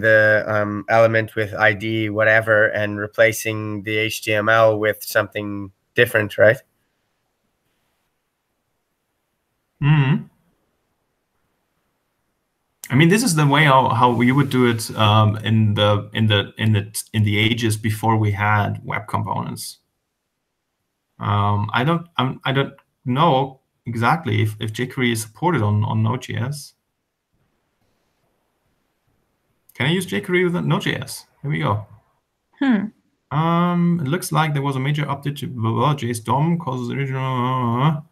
the element with ID whatever and replacing the HTML with something different, right? Mm-hmm. I mean, this is the way how we would do it in the ages before we had web components. I don't know exactly if jQuery is supported on Node.js. Can I use jQuery with Node.js? Here we go. It looks like there was a major update to JS DOM causes original.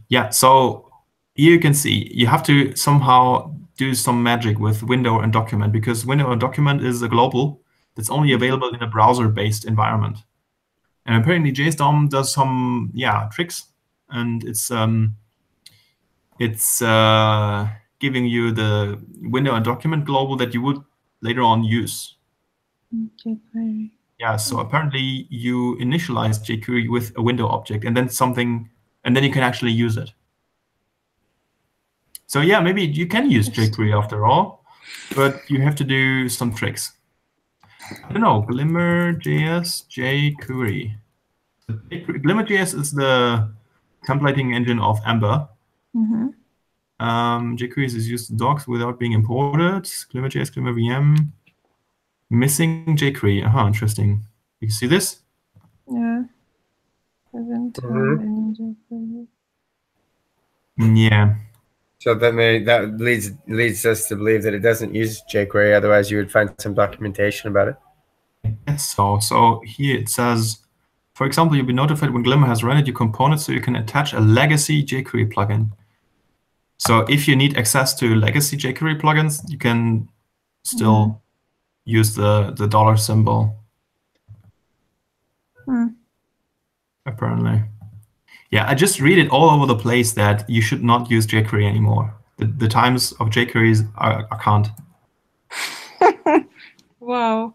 Yeah, so here you can see you have to somehow do some magic with window and document, because window and document is a global that's only available in a browser-based environment. And apparently JS DOM does some tricks, and it's giving you the window and document global that you would later on use. jQuery. Yeah, so apparently you initialize jQuery with a window object, and then you can actually use it. So yeah, maybe you can use jQuery after all, but you have to do some tricks. I don't know, Glimmer.js, jQuery. Glimmer.js is the templating engine of Ember. jQuery is used in docs without being imported. Glimmer.js, Glimmer VM. Missing jQuery. Interesting. You see this? Yeah. Doesn't have any jQuery. Yeah. So that leads us to believe that it doesn't use jQuery. Otherwise, you would find some documentation about it. Yes. So here it says, for example, you'll be notified when Glimmer has rendered your component, so you can attach a legacy jQuery plugin. So if you need access to legacy jQuery plugins, you can still use the dollar symbol. Apparently. Yeah, I just read it all over the place that you should not use jQuery anymore. The times of jQuery are can't. Wow.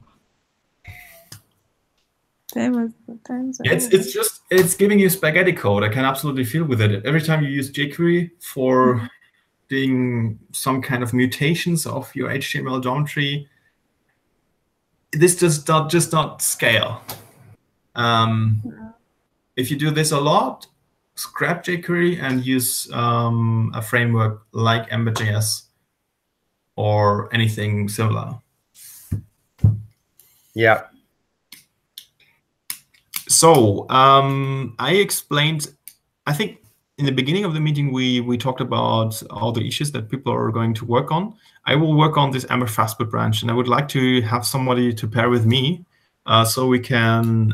Times It's giving you spaghetti code. I can absolutely feel with it. Every time you use jQuery for doing some kind of mutations of your HTML geometry, this just not scale. If you do this a lot, scrap jQuery and use a framework like Ember.js or anything similar. Yeah. So I explained, I think in the beginning of the meeting, we talked about all the issues that people are going to work on. I will work on this Ember Fastboot branch, and I would like to have somebody to pair with me so we can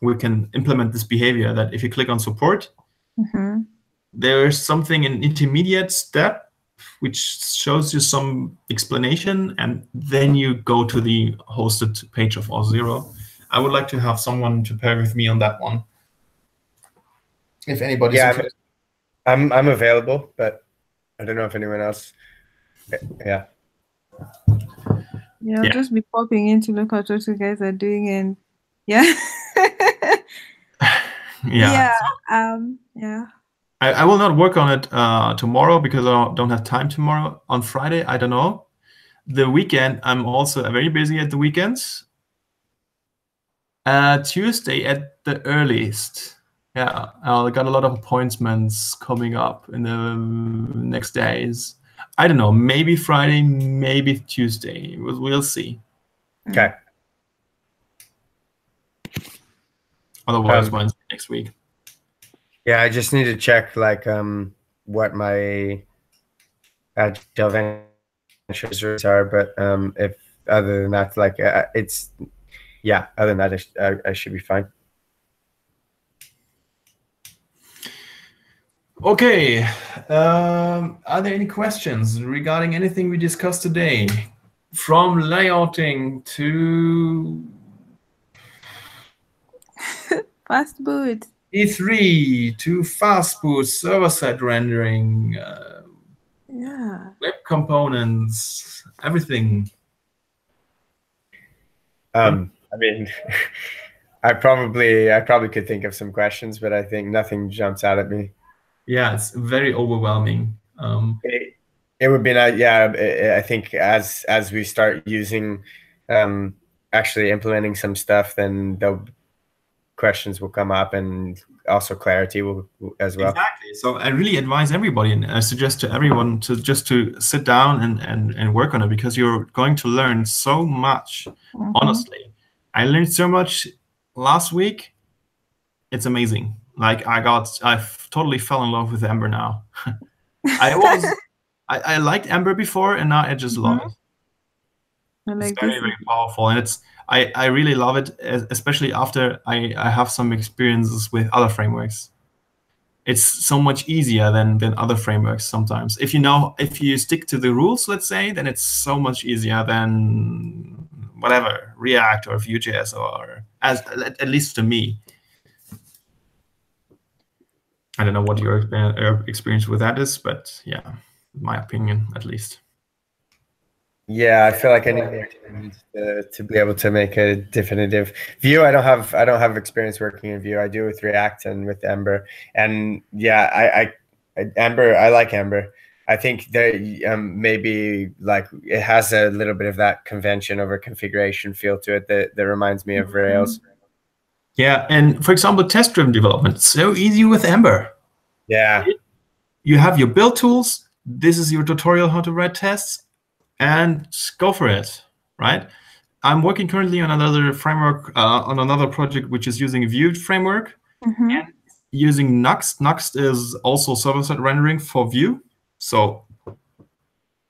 implement this behavior that if you click on support, there's something, an intermediate step, which shows you some explanation, and then you go to the hosted page of Auth0. I would like to have someone to pair with me on that one. If anybody's interested. I'm available, but I don't know if anyone else. Yeah. Yeah, I'll just be popping in to look at what you guys are doing, and yeah. I will not work on it tomorrow because I don't have time tomorrow. On Friday, I don't know. The weekend, I'm also very busy at the weekends. Tuesday at the earliest. Yeah, I got a lot of appointments coming up in the next days. I don't know, maybe Friday, maybe Tuesday. We'll see. Okay. Otherwise, Wednesday next week. Yeah, I just need to check like what my agile ventures rates are, but if other than that, like it's other than that, I should be fine. Okay. Are there any questions regarding anything we discussed today, from layouting to Fast boot. E3 to fast boot, server-side rendering, Yeah. web components, everything. I mean, I probably could think of some questions, but I think nothing jumps out at me. Yeah, it's very overwhelming. It would be nice. Yeah, I think as we start using, actually implementing some stuff, then the questions will come up, and also clarity will as well. Exactly. So I really advise everybody, and I suggest to everyone to just to sit down and work on it, because you're going to learn so much. Honestly, I learned so much last week. It's amazing. Like I totally fell in love with Ember now. I liked Ember before, and now I just love it. It's very, very powerful, and I really love it, especially after I have some experiences with other frameworks. It's so much easier than other frameworks sometimes. If you stick to the rules, let's say, then it's so much easier than whatever, React or Vue.js, or at least to me. I don't know what your experience with that is, but yeah, my opinion at least. Yeah, I feel like I need more time to be able to make a definitive Vue. I don't have experience working in Vue. I do with React and with Ember. And yeah, Ember, I like Ember. I think that maybe like it has a little bit of that convention over configuration feel to it that reminds me of Rails. Yeah, and for example, test-driven development, so easy with Ember. Yeah. You have your build tools. This is your tutorial how to write tests, and go for it, right? I'm working currently on another framework, on another project which is using Vue framework and using Nuxt. Nuxt is also server-side rendering for Vue. So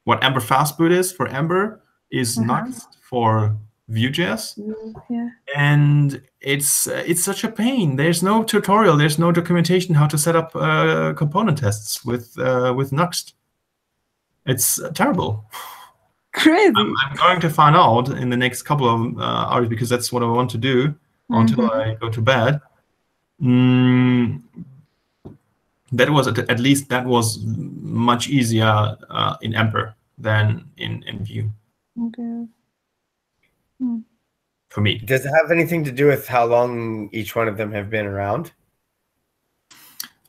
what Ember Fastboot is for Ember is Nuxt for Vue.js. Yeah. And it's such a pain. There's no tutorial. There's no documentation how to set up component tests with Nuxt. It's terrible. Crazy. I'm going to find out in the next couple of hours, because that's what I want to do until I go to bed. That was at least that was much easier in Ember than in Vue. Okay. For me. Does it have anything to do with how long each one of them have been around?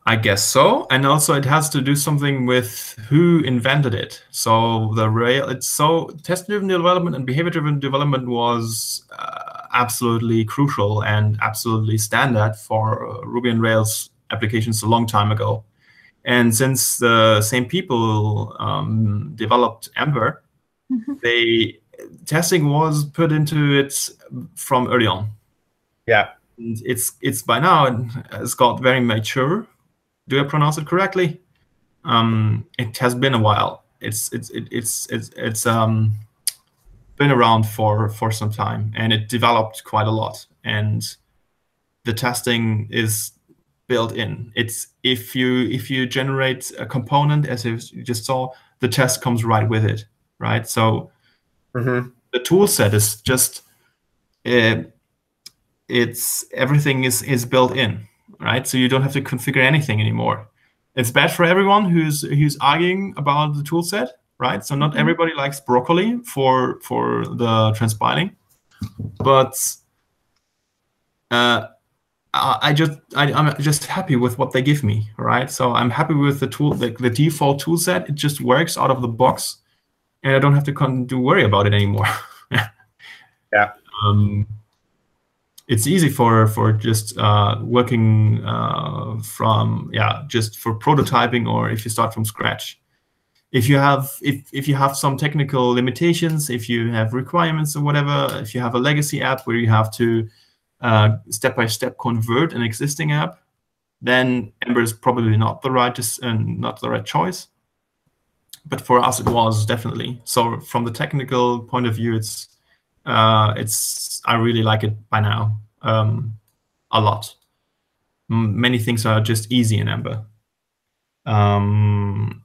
I guess so, and also it has to do something with who invented it. So test-driven development and behavior-driven development was absolutely crucial and absolutely standard for Ruby on Rails applications a long time ago. And since the same people developed Ember, testing was put into it from early on. Yeah, and it's by now it's got very mature. Do I pronounce it correctly? It has been a while. It's been around for some time, and it developed quite a lot. And the testing is built in. It's if you generate a component, as you just saw, the test comes right with it, right? So the tool set is just everything is built in. Right, so you don't have to configure anything anymore. It's bad for everyone who's arguing about the tool set, right? So not everybody likes broccoli for the transpiling, but I'm just happy with what they give me, right? So I'm happy with the tool, the default tool set. It just works out of the box, and I don't have to worry about it anymore. Yeah. It's easy for just working from just for prototyping, or if you start from scratch. if you have some technical limitations, if you have requirements or whatever, if you have a legacy app where you have to step-by-step convert an existing app, then Ember is probably not the right choice. But for us, it was definitely. So from the technical point of view, I really like it by now a lot. Many things are just easy in Ember. I'm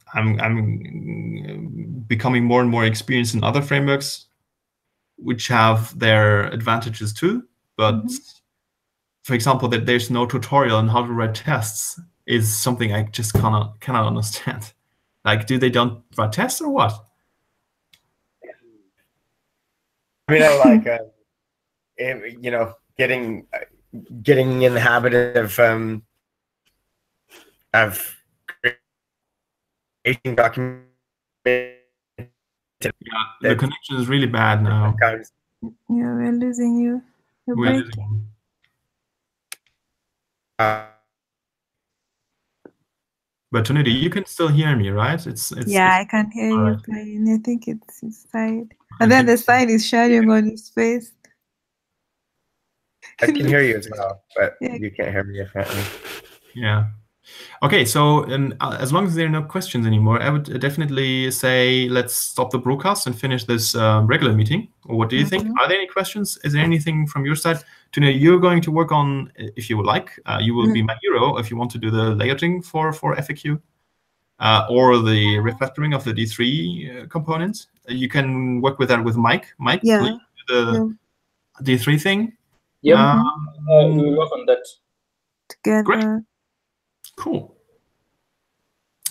becoming more and more experienced in other frameworks, which have their advantages too. But for example, that there's no tutorial on how to write tests is something I just cannot understand. Like, do they don't write tests or what? I mean, I like getting in the habit of creating documents. Yeah, the connection is really bad now. Yeah, we're losing you. You're breaking. But Trinity, you can still hear me, right? Yeah, I can hear you playing. I think it's his side. And then the sign is shining on his face. I can hear you as well, but you can't hear me apparently. Yeah. Okay, so as long as there are no questions anymore, I would definitely say let's stop the broadcast and finish this regular meeting. Or what do you think? Are there any questions? Is there anything from your side? Tuna, you're going to work on, if you would like, you will be my hero if you want to do the layering for FAQ or the refactoring of the D3 components. You can work with that with Mike. Mike, yeah. The D3 thing. Yep, we will work on that together. Great. Cool.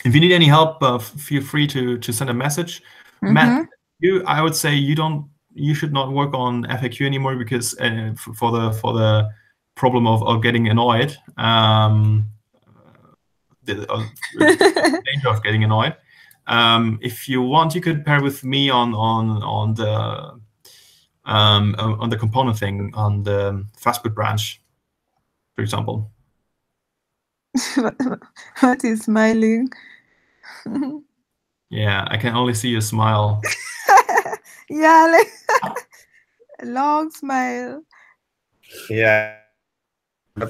If you need any help, feel free to send a message. Matt, I would say you should not work on FAQ anymore because for the problem of getting annoyed, the danger of getting annoyed. If you want, you could pair with me on the component thing on the fastboot branch, for example. What is smiling? Yeah, I can only see your smile. Yeah, like a long smile. Yeah, I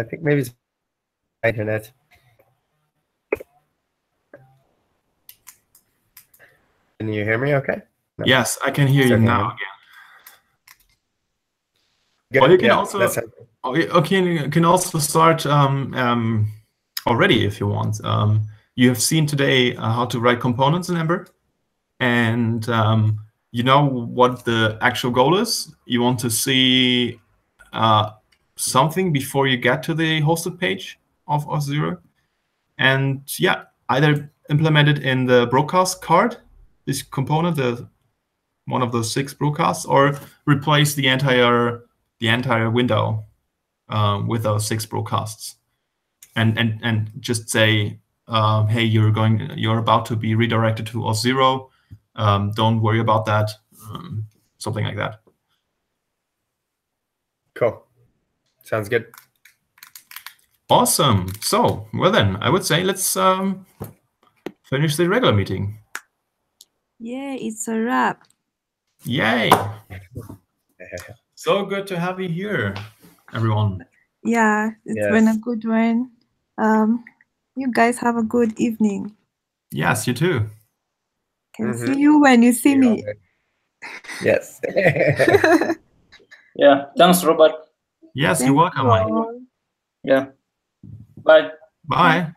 think maybe it's internet. Can you hear me? Okay. No. Yes, I can hear you now again. Good. Well, you can can also start already if you want. You have seen today how to write components in Ember, and you know what the actual goal is. You want to see something before you get to the hosted page of Zero, and yeah, either implement it in the broadcast card, this component, one of those 6 broadcasts, or replace the entire window with those 6 broadcasts, and just say, hey, you're about to be redirected to OS0. Don't worry about that. Something like that. Cool. Sounds good. Awesome. So, well then, I would say let's finish the regular meeting. Yeah, it's a wrap. Yay. So good to have you here, everyone. Yeah, it's been a good one. You guys have a good evening. Yes, you too. Can see you when you see me. Yes. Yeah, thanks, Robert. Yes, you're welcome, Mike. Yeah. Bye. Bye.